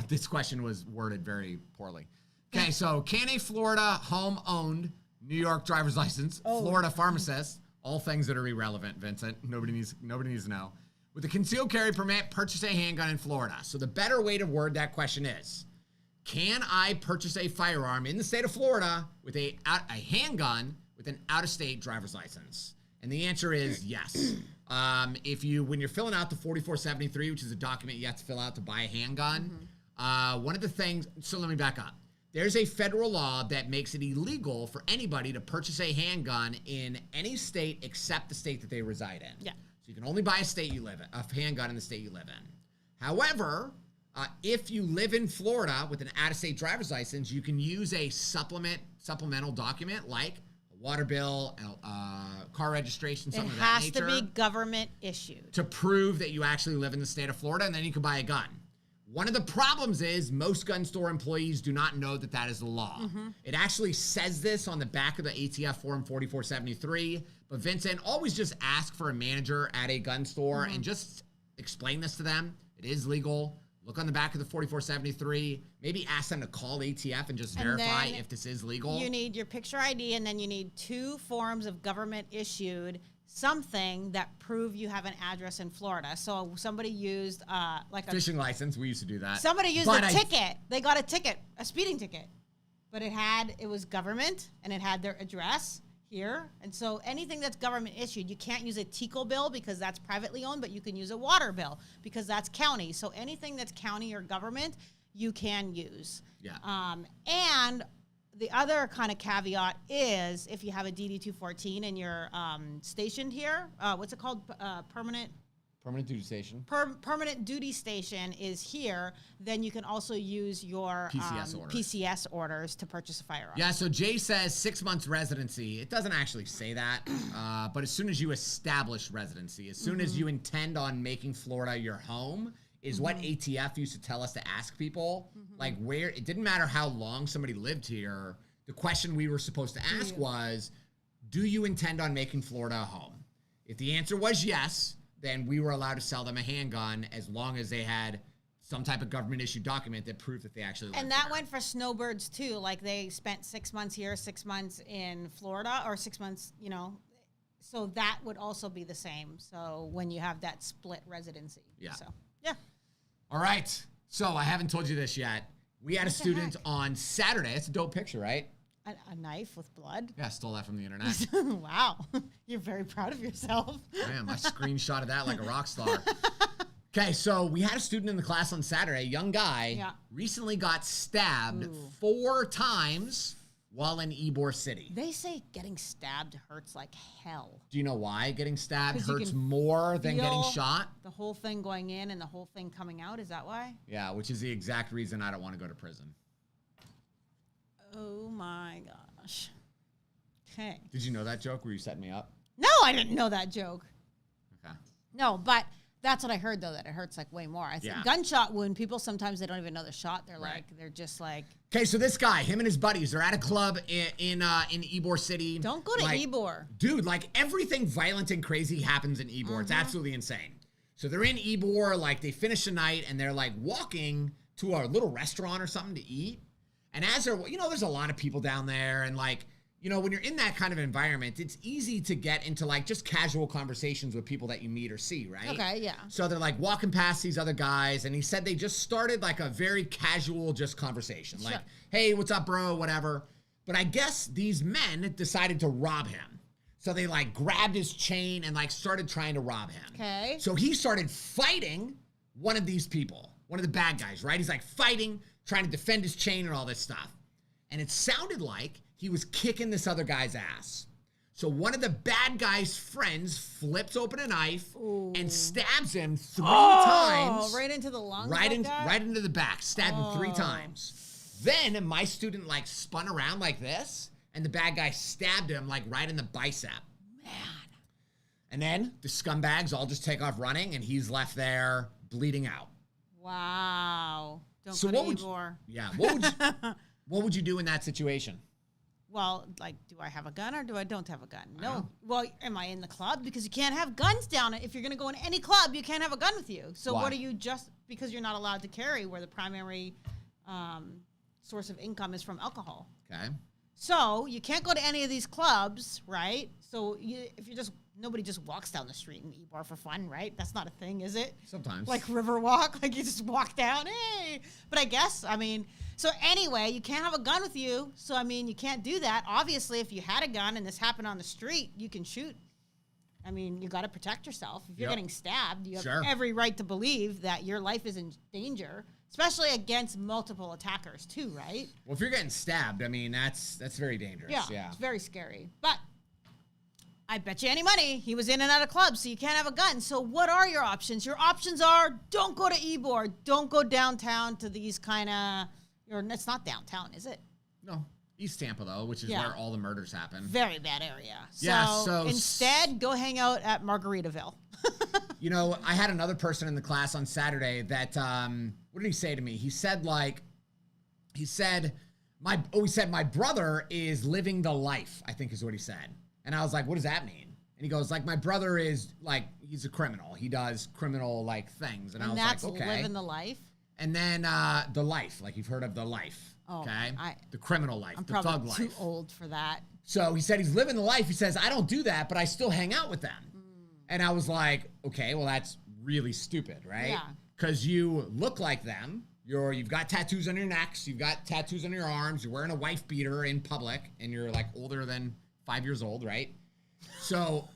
This question was worded very poorly. Okay. So can a Florida home-owned New York driver's license, Florida pharmacist, all things that are irrelevant, Vincent. Nobody needs to know. With a concealed carry permit, purchase a handgun in Florida. So the better way to word that question is, can I purchase a firearm in the state of Florida with a handgun with an out-of-state driver's license? And the answer is yes. When you're filling out the 4473, which is a document you have to fill out to buy a handgun, one of the things, so let me back up. There's a federal law that makes it illegal for anybody to purchase a handgun in any state except the state that they reside in. Yeah. So you can only buy a handgun in the state you live in. However, if you live in Florida with an out-of-state driver's license, you can use a supplemental document like a water bill, car registration, something of that nature. It has to be government issued. To prove that you actually live in the state of Florida, and then you can buy a gun. One of the problems is most gun store employees do not know that that is the law. It actually says this on the back of the ATF Form 4473. But Vincent, always just ask for a manager at a gun store and just explain this to them. It is legal. Look on the back of the 4473. Maybe ask them to call ATF and just verify if this is legal. You need your picture ID, and then you need 2 forms of government issued something that prove you have an address in Florida. So somebody used like a fishing license. We used to do that. Somebody used a ticket. They got a ticket, a speeding ticket, but it was government and it had their address here. And so anything that's government issued, you can't use a TICO bill because that's privately owned, but you can use a water bill because that's county. So anything that's county or government, you can use. Yeah. And the other kind of caveat is if you have a DD-214 and you're stationed here, what's it called? Permanent duty station. Permanent duty station is here, then you can also use your PCS orders to purchase a firearm. Yeah, so Jay says 6 months residency. It doesn't actually say that, but as soon as you establish residency, as soon as you intend on making Florida your home, is what ATF used to tell us to ask people. Like where, it didn't matter how long somebody lived here. The question we were supposed to ask was, do you intend on making Florida a home? If the answer was yes, then we were allowed to sell them a handgun as long as they had some type of government issued document that proved that they actually lived And that here. went for snowbirds too. Like they spent 6 months here, 6 months in Florida, or 6 months, so that would also be the same. So when you have that split residency. Yeah. So, yeah. All right. So I haven't told you this yet. We had a student on Saturday. It's a dope picture, right? A knife with blood? Yeah, I stole that from the internet. Wow. You're very proud of yourself. Man, I screenshotted that like a rock star. Okay, so we had a student in the class on Saturday, a young guy, recently got stabbed 4 times while in Ybor City. They say getting stabbed hurts like hell. Do you know why getting stabbed hurts more than getting shot? The whole thing going in and the whole thing coming out, is that why? Yeah, which is the exact reason I don't want to go to prison. Oh my gosh. Okay. Did you know that joke? Were you setting me up? No, I didn't know that joke. Okay. No, but that's what I heard, though, that it hurts like way more. I think gunshot wound, people sometimes they don't even know they're shot. They're they're just like. Okay, so this guy, him and his buddies, they're at a club in Ybor City. Don't go to Ybor. Dude, like everything violent and crazy happens in Ybor. It's absolutely insane. So they're in Ybor, like they finish the night and they're like walking to a little restaurant or something to eat. And as they're, there's a lot of people down there and like, when you're in that kind of environment, it's easy to get into like just casual conversations with people that you meet or see, right? Okay, yeah. So they're like walking past these other guys, and he said they just started like a very casual just conversation. Like, hey, what's up, bro? Whatever. But I guess these men decided to rob him. So they like grabbed his chain and like started trying to rob him. Okay. So he started fighting one of these people, one of the bad guys, right? He's like fighting, trying to defend his chain and all this stuff. And it sounded like he was kicking this other guy's ass. So one of the bad guy's friends flips open a knife and stabs him 3 times. Right into the lungs? Right into the back. Stabbed him 3 times. Then my student like spun around like this, and the bad guy stabbed him like right in the bicep. Man. And then the scumbags all just take off running, and he's left there bleeding out. Wow. Don't go to Ybor. What would you do in that situation? Well, like, do I have a gun or don't have a gun? No. Well, am I in the club? Because you can't have guns down. If you're going to go in any club, you can't have a gun with you. So Why? what are you just because you're not allowed to carry where the primary source of income is from alcohol? Okay. So you can't go to any of these clubs, right? So if you nobody just walks down the street in Ybor for fun, right? That's not a thing, is it? Sometimes. Like river walk, like you just walk down, hey. But I guess, so anyway, you can't have a gun with you. So, you can't do that. Obviously, if you had a gun and this happened on the street, you can shoot. You got to protect yourself. If you're getting stabbed, you have every right to believe that your life is in danger, especially against multiple attackers too, right? Well, if you're getting stabbed, that's very dangerous. Yeah. It's very scary. But I bet you any money he was in and out of clubs, so you can't have a gun. So what are your options? Your options are don't go to Ybor. Don't go downtown to these kind of... It's not downtown, is it? No. East Tampa, though, which is where all the murders happen. Very bad area. So instead, go hang out at Margaritaville. I had another person in the class on Saturday that what did he say to me? He said my brother is living the life, I think is what he said. And I was like, what does that mean? And he goes, like, my brother is like, he's a criminal. He does criminal like things. And I was that's like, okay. living the life. And then the life, like you've heard of the life. Oh, okay. The criminal life, I'm the thug probably life. too old for that. So he said he's living the life. He says, I don't do that, but I still hang out with them. And I was like, okay, well, that's really stupid, right? Yeah. Because you look like them. You've got tattoos on your necks. You've got tattoos on your arms. You're wearing a wife beater in public, and you're like older than 5 years old, right? So,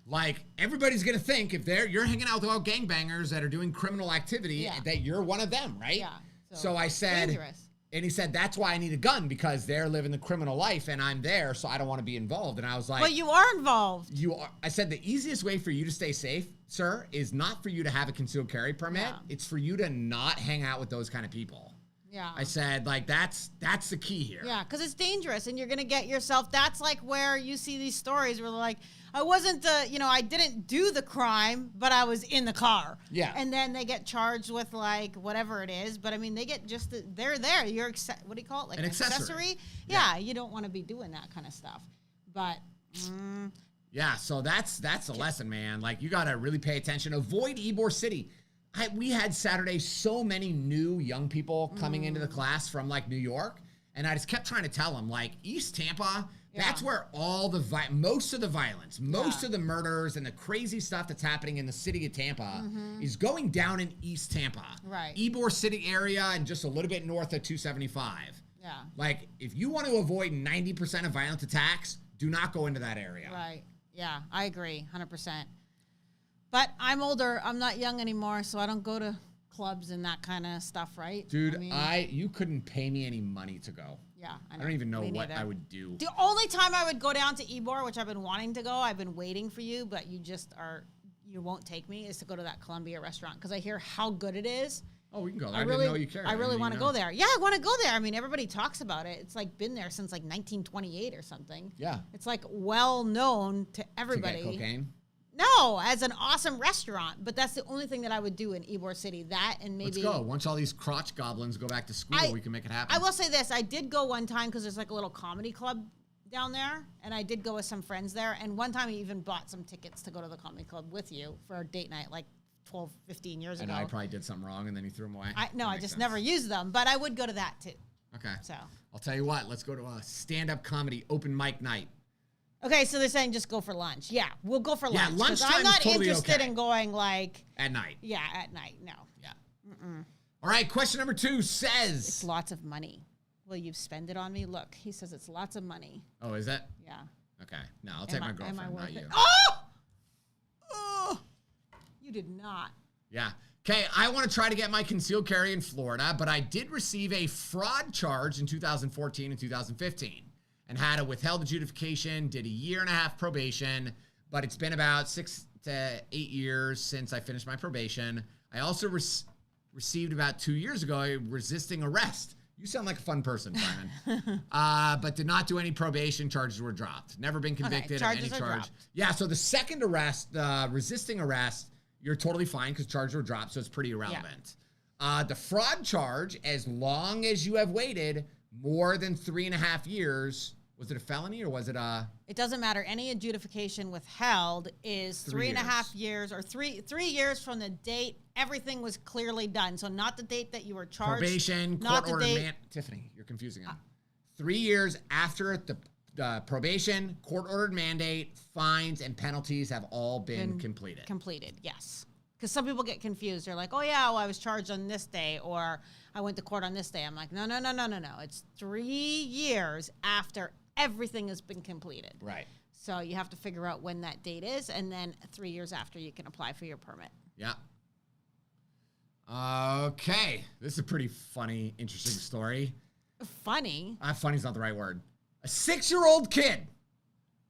like, everybody's gonna think if you're hanging out with all gangbangers that are doing criminal activity, that you're one of them, right? Yeah. So I said, dangerous. And he said, that's why I need a gun, because they're living the criminal life and I'm there, so I don't want to be involved. And I was like, but you are involved. You are. I said, the easiest way for you to stay safe, sir, is not for you to have a concealed carry permit. Yeah. It's for you to not hang out with those kind of people. Yeah. I said, like, that's the key here. Yeah, because it's dangerous and you're going to get yourself. That's like where you see these stories where they're like, I wasn't I didn't do the crime, but I was in the car. Yeah. And then they get charged with like whatever it is. But I mean, they get they're there. You're, what do you call it? Like an accessory. Yeah, you don't want to be doing that kind of stuff. But. Yeah, so that's a lesson, man. Like, you got to really pay attention. Avoid Ybor City. We had Saturday so many new young people coming into the class from like New York, and I just kept trying to tell them, like, East Tampa, that's where all the most of the violence, most of the murders and the crazy stuff that's happening in the city of Tampa is going down in East Tampa. Right. Ybor City area and just a little bit north of 275. Yeah. Like, if you want to avoid 90% of violent attacks, do not go into that area. Right. Yeah, I agree, 100%. But I'm older. I'm not young anymore, so I don't go to clubs and that kind of stuff, right? Dude, you couldn't pay me any money to go. Yeah, I know. I don't even know what I would do. The only time I would go down to Ybor, which I've been wanting to go, I've been waiting for you, but you won't take me, is to go to that Columbia restaurant because I hear how good it is. Oh, we can go there. I didn't know you cared. I really want to go there. Yeah, I want to go there. I mean, everybody talks about it. It's like been there since like 1928 or something. Yeah. It's like well known to everybody. To get cocaine? No, as an awesome restaurant, but that's the only thing that I would do in Ybor City. That and maybe. Let's go. Once all these crotch goblins go back to school, we can make it happen. I will say this: I did go one time because there's like a little comedy club down there, and I did go with some friends there. And one time, I even bought some tickets to go to the comedy club with you for a date night, like 12, 15 years ago. And I probably did something wrong, and then you threw them away. I just never used them, but I would go to that too. Okay. So I'll tell you what. Let's go to a stand-up comedy open mic night. Okay, so they're saying just go for lunch. Yeah, we'll go for lunch. Yeah, lunchtime I'm not totally interested okay. in going like at night. Yeah, at night. No. Yeah. All right. Question number 2 says it's lots of money. Will you spend it on me? Look, he says it's lots of money. Oh, is that? Yeah. Okay. No, I'll take my girlfriend, not you. Oh! You did not. Yeah. Okay, I want to try to get my concealed carry in Florida, but I did receive a fraud charge in 2014 and 2015 and had a withheld adjudication, did a 1.5 probation, but it's been about 6 to 8 years since I finished my probation. I also received about 2 years ago a resisting arrest. You sound like a fun person, Simon. But did not do any probation. Charges were dropped. Never been convicted of any charge. Dropped. Yeah, so the second arrest, the resisting arrest, you're totally fine because charges were dropped, so it's pretty irrelevant. Yeah. The fraud charge, as long as you have waited more than 3.5 years, was it a felony or was it a... It doesn't matter. Any adjudication withheld is 3.5 years or three years from the date everything was clearly done. So not the date that you were charged. Probation, court order, Tiffany, you're confusing them. 3 years after the probation, court-ordered mandate, fines, and penalties have all been completed. Completed, yes. Because some people get confused. They're like, oh, yeah, well, I was charged on this day, or I went to court on this day. I'm like, no. It's 3 years after everything has been completed. Right. So you have to figure out when that date is, and then 3 years after you can apply for your permit. Yeah. Okay. This is a pretty funny, interesting story. Funny? Funny's not the right word. A 6-year-old kid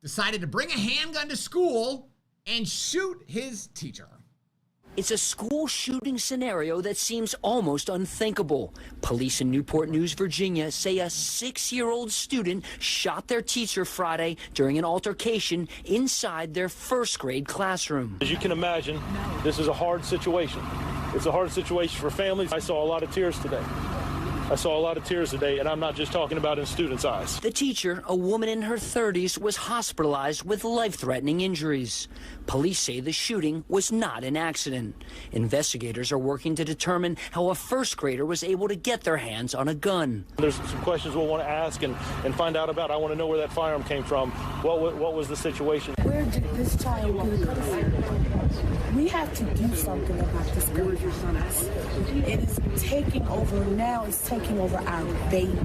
decided to bring a handgun to school and shoot his teacher. It's a school shooting scenario that seems almost unthinkable. Police in Newport News, Virginia say a 6-year-old student shot their teacher Friday during an altercation inside their first grade classroom. As you can imagine, this is a hard situation. It's a hard situation for families. I saw a lot of tears today. And I'm not just talking about in students' eyes. The teacher, a woman in her 30s, was hospitalized with life-threatening injuries. Police say the shooting was not an accident. Investigators are working to determine how a first grader was able to get their hands on a gun. There's some questions we'll want to ask and find out about. I want to know where that firearm came from. What was the situation? Where did this child get it from? We have to do something about this gun violence. It is taking over now. It's taking over our baby.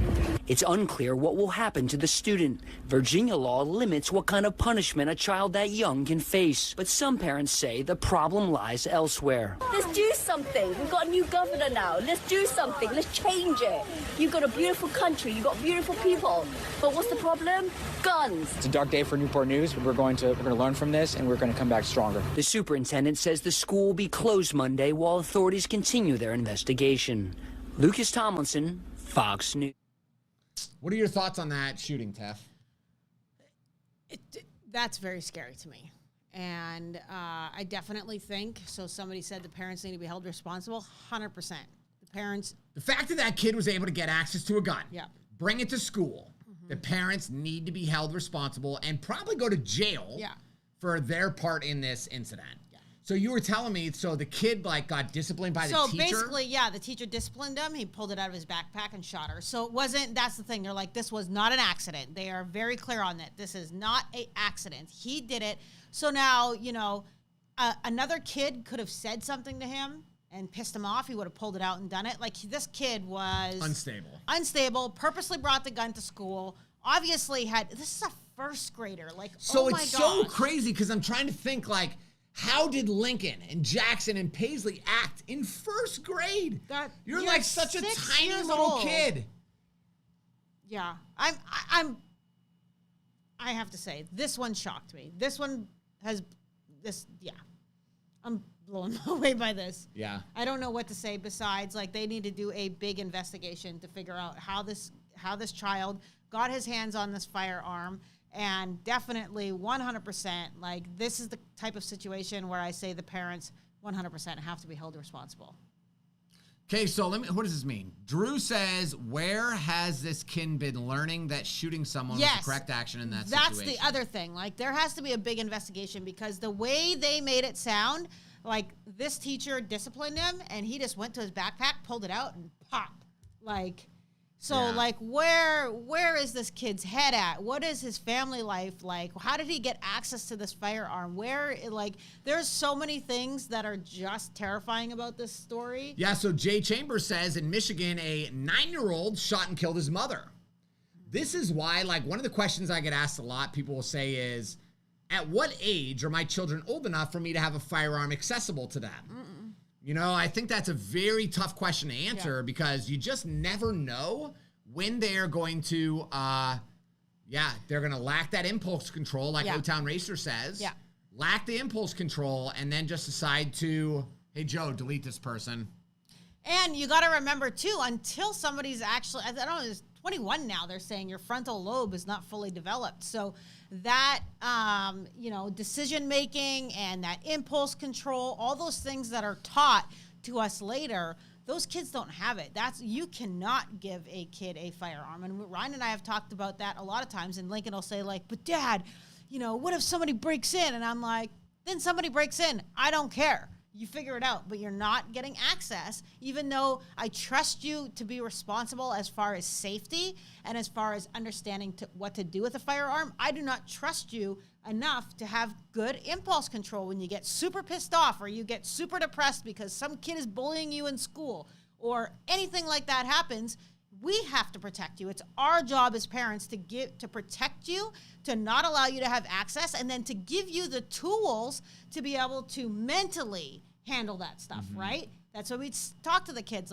It's unclear what will happen to the student. Virginia law limits what kind of punishment a child that young can face. But some parents say the problem lies elsewhere. Let's do something. We've got a new governor now. Let's do something. Let's change it. You've got a beautiful country. You've got beautiful people. But what's the problem? Guns. It's a dark day for Newport News, but we're going to learn from this, and we're going to come back stronger. The superintendent says the school will be closed Monday while authorities continue their investigation. Lucas Tomlinson, Fox News. What are your thoughts on that shooting, Tef? That's very scary to me. And I definitely think, so somebody said the parents need to be held responsible, 100%. The parents... The fact that kid was able to get access to a gun, bring it to school, the parents need to be held responsible and probably go to jail for their part in this incident. So you were telling me, so the kid got disciplined by the teacher? So basically, the teacher disciplined him. He pulled it out of his backpack and shot her. So it wasn't, that's the thing. They're like, this was not an accident. They are very clear on that. This is not an accident. He did it. So now, another kid could have said something to him and pissed him off. He would have pulled it out and done it. This kid was... Unstable, purposely brought the gun to school, obviously this is a first grader. So it's so crazy because I'm trying to think, how did Lincoln and Jackson and Paisley act in first grade? You're such a tiny little kid. Yeah, I have to say, this one shocked me. This one I'm blown away by this. Yeah. I don't know what to say besides, they need to do a big investigation to figure out how this child got his hands on this firearm. And definitely 100%, this is the type of situation where I say the parents 100% have to be held responsible. Okay, so what does this mean? Drew says, where has this kid been learning that shooting someone was the correct action in that situation? That's the other thing. there has to be a big investigation because the way they made it sound, this teacher disciplined him and he just went to his backpack, pulled it out, and pop. Where is this kid's head at? What is his family life like? How did he get access to this firearm? There's so many things that are just terrifying about this story. Yeah, so Jay Chambers says in Michigan, a 9-year-old shot and killed his mother. This is why, one of the questions I get asked a lot, people will say is, at what age are my children old enough for me to have a firearm accessible to them? I think that's a very tough question to answer because you just never know when they're going to, they're going to lack that impulse control, like O-Town Racer says. Yeah. Lack the impulse control and then just decide to, hey, Joe, delete this person. And you got to remember, too, until somebody's actually, I don't know, it's 21 now, they're saying your frontal lobe is not fully developed. So that, decision-making and that impulse control, all those things that are taught to us later, those kids don't have it. You cannot give a kid a firearm. And Ryan and I have talked about that a lot of times, and Lincoln will say, but Dad, what if somebody breaks in? And I'm like, then somebody breaks in. I don't care. You figure it out, but you're not getting access, even though I trust you to be responsible as far as safety and as far as understanding what to do with a firearm. I do not trust you enough to have good impulse control when you get super pissed off or you get super depressed because some kid is bullying you in school or anything like that happens. We have to protect you. It's our job as parents to protect you, to not allow you to have access, and then to give you the tools to be able to mentally handle that stuff, right? That's what we talk to the kids,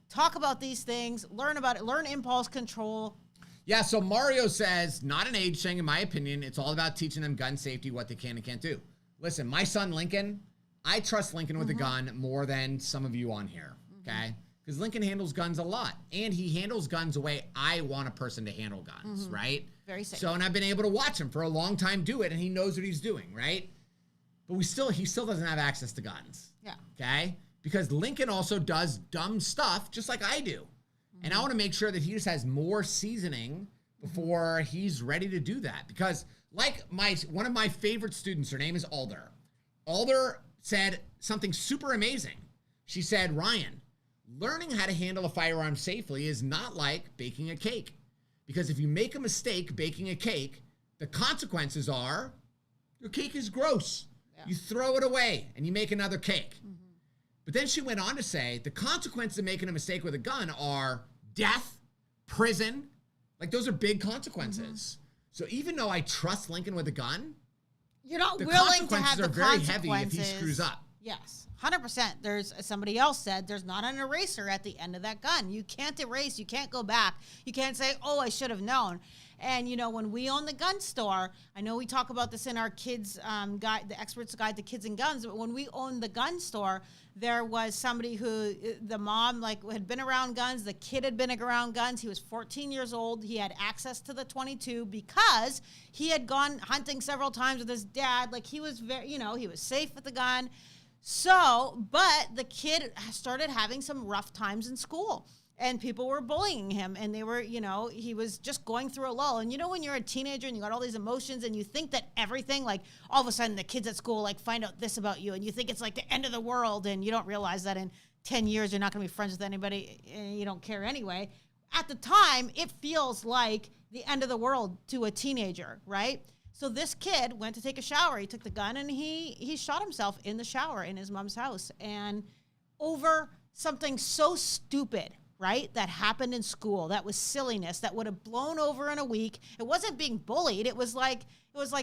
talk about these things, learn about it, learn impulse control. Yeah, so Mario says, not an age thing, in my opinion. It's all about teaching them gun safety, what they can and can't do. Listen, my son Lincoln, I trust Lincoln with a gun more than some of you on here, okay? Because Lincoln handles guns a lot, and he handles guns the way I want a person to handle guns, right? Very safe. So, and I've been able to watch him for a long time do it, and he knows what he's doing, right? But he still doesn't have access to guns. Yeah. Okay? because Lincoln also does dumb stuff just like I do. And I want to make sure that he just has more seasoning before he's ready to do that. Because like one of my favorite students, her name is Alder. Alder said something super amazing. She said, Ryan, learning how to handle a firearm safely is not like baking a cake. Because if you make a mistake baking a cake, the consequences are your cake is gross. Yeah. You throw it away and you make another cake. But then she went on to say the consequences of making a mistake with a gun are death, prison. Like those are big consequences. So even though I trust Lincoln with a gun, you're not willing to have the consequences. Very heavy if he screws up. Yes, 100%. There's, as somebody else said, there's not an eraser at the end of that gun. You can't erase. You can't go back. You can't say, oh, I should have known. And, you know, when we own the gun store, I know we talk about this in our kids' guide, the expert's guide to kids and guns, but when we owned the gun store, there was somebody who, the mom, like, had been around guns. The kid had been around guns. He was 14 years old. He had access to the 22 because he had gone hunting several times with his dad. Like, he was very, you know, he was safe with the gun. So, but the kid started having some rough times in school. And people were bullying him, and they were, you know, he was just going through a lull. And you know when you're a teenager and you got all these emotions and you think that everything, like, all of a sudden the kids at school, like, find out this about you, and you think it's like the end of the world, and you don't realize that in 10 years you're not going to be friends with anybody, and you don't care anyway. At the time, it feels like the end of the world to a teenager, right? So this kid went to take a shower. He took the gun, and he shot himself in the shower in his mom's house. And over something so stupid, right, that happened in school, that was silliness, that would have blown over in a week. It wasn't being bullied. It was like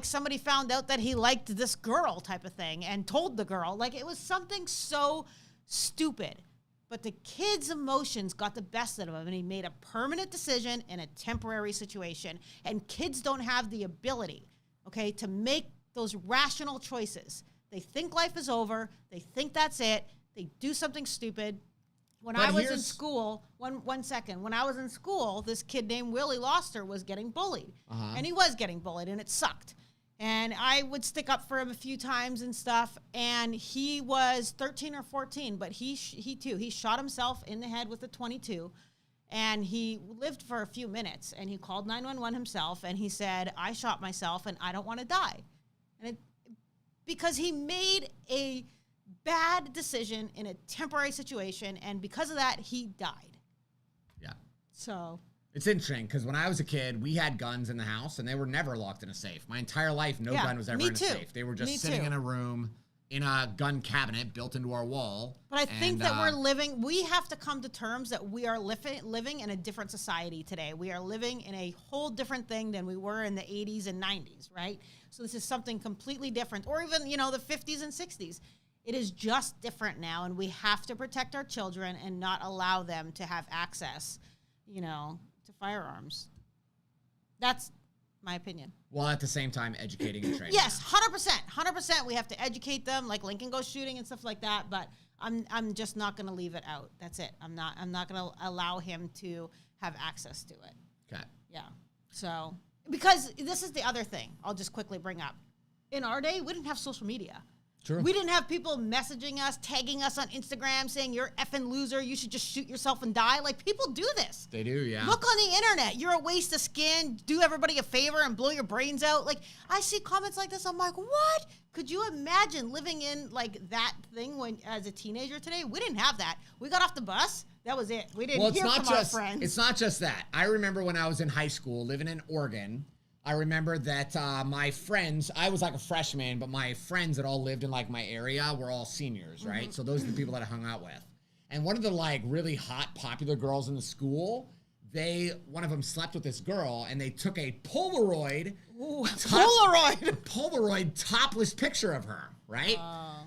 somebody found out that he liked this girl type of thing and told the girl. Like, it was something so stupid. But the kid's emotions got the best out of him, and he made a permanent decision in a temporary situation. And kids don't have the ability, okay, to make those rational choices. They think life is over. They think that's it. They do something stupid. When I was in school, one second. When I was in school, this kid named Willie Loster was getting bullied. And he was getting bullied, and it sucked. And I would stick up for him a few times and stuff. And he was 13 or 14, but he shot himself in the head with a 22. And he lived for a few minutes, and he called 911 himself, and he said, I shot myself, and I don't want to die. And because he made a bad decision in a temporary situation, and because of that, he died. Yeah. So it's interesting because when I was a kid, we had guns in the house, and they were never locked in a safe. My entire life, no gun was ever in a safe. They were just sitting in a room in a gun cabinet built into our wall. But I think that we have to come to terms that we are living in a different society today. We are living in a whole different thing than we were in the 80s and 90s, right? So this is something completely different, or even, you know, the 50s and 60s. It is just different now, and we have to protect our children and not allow them to have access, you know, to firearms. That's my opinion. While at the same time educating and training. Yes, 100%. 100%. We have to educate them, like Lincoln goes shooting and stuff like that, but I'm just not going to leave it out. That's it. I'm not going to allow him to have access to it. Okay. Yeah. So, because this is the other thing I'll just quickly bring up. In our day, we didn't have social media. True. We didn't have people messaging us, tagging us on Instagram, saying you're effing loser, you should just shoot yourself and die. Like, people do this. They do, yeah. Look on the internet. You're a waste of skin. Do everybody a favor and blow your brains out. Like, I see comments like this. I'm like, what? Could you imagine living in, like, that thing when as a teenager today? We didn't have that. We got off the bus. That was it. We didn't hear from our friends. It's not just that. I remember when I was in high school, living in Oregon, I remember that my friends, I was like a freshman, but my friends that all lived in like my area were all seniors, right? So those are the people that I hung out with. And one of the like really hot, popular girls in the school, one of them slept with this girl, and they took a Polaroid. Ooh, Polaroid! A Polaroid topless picture of her, right?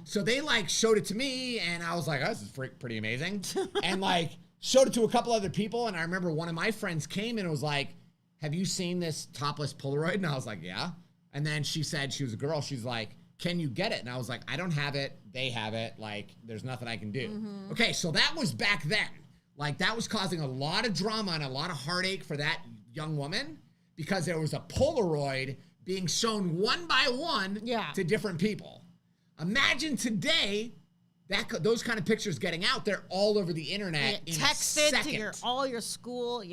So they like showed it to me, and I was like, oh, this is pretty amazing. And like showed it to a couple other people, and I remember one of my friends came and was like, have you seen this topless Polaroid? And I was like, yeah. And then she said, she was a girl, she's like, can you get it? And I was like, I don't have it. They have it. Like, there's nothing I can do. Okay, so that was back then. Like, that was causing a lot of drama and a lot of heartache for that young woman because there was a Polaroid being shown one by one to different people. Imagine today those kind of pictures getting out, they're all over the internet in texted a second. to all your school,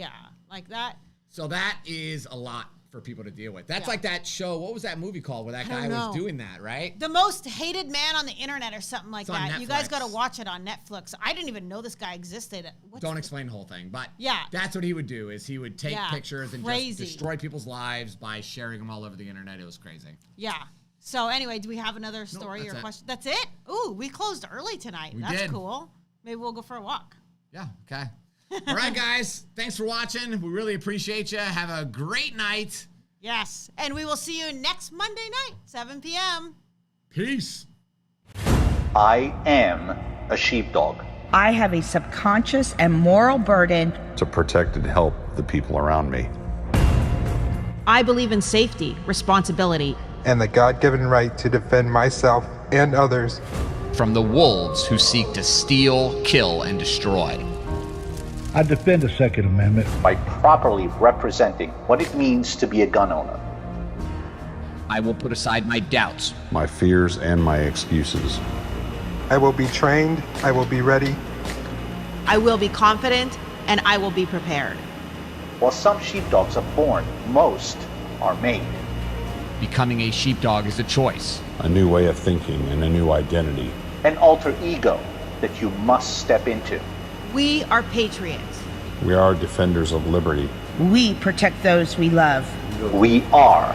like that. So that is a lot for people to deal with. That's like that show. What was that movie called where that guy was doing that, right? The Most Hated Man on the Internet or something like that. You guys got to watch it on Netflix. I didn't even know this guy existed. Don't explain the whole thing, but yeah, that's what he would do is he would take pictures and just destroy people's lives by sharing them all over the internet. It was crazy. Yeah. So anyway, do we have another story or question? That's it? Ooh, we closed early tonight. That's cool. Maybe we'll go for a walk. Yeah, okay. All right, guys. Thanks for watching. We really appreciate you. Have a great night. Yes. And we will see you next Monday night, 7 p.m. Peace. I am a sheepdog. I have a subconscious and moral burden to protect and help the people around me. I believe in safety, responsibility, and the God-given right to defend myself and others from the wolves who seek to steal, kill, and destroy. I defend the Second Amendment by properly representing what it means to be a gun owner. I will put aside my doubts, my fears, and my excuses. I will be trained, I will be ready. I will be confident, and I will be prepared. While some sheepdogs are born, most are made. Becoming a sheepdog is a choice. A new way of thinking and a new identity. An alter ego that you must step into. We are patriots. We are defenders of liberty. We protect those we love. We are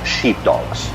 sheepdogs.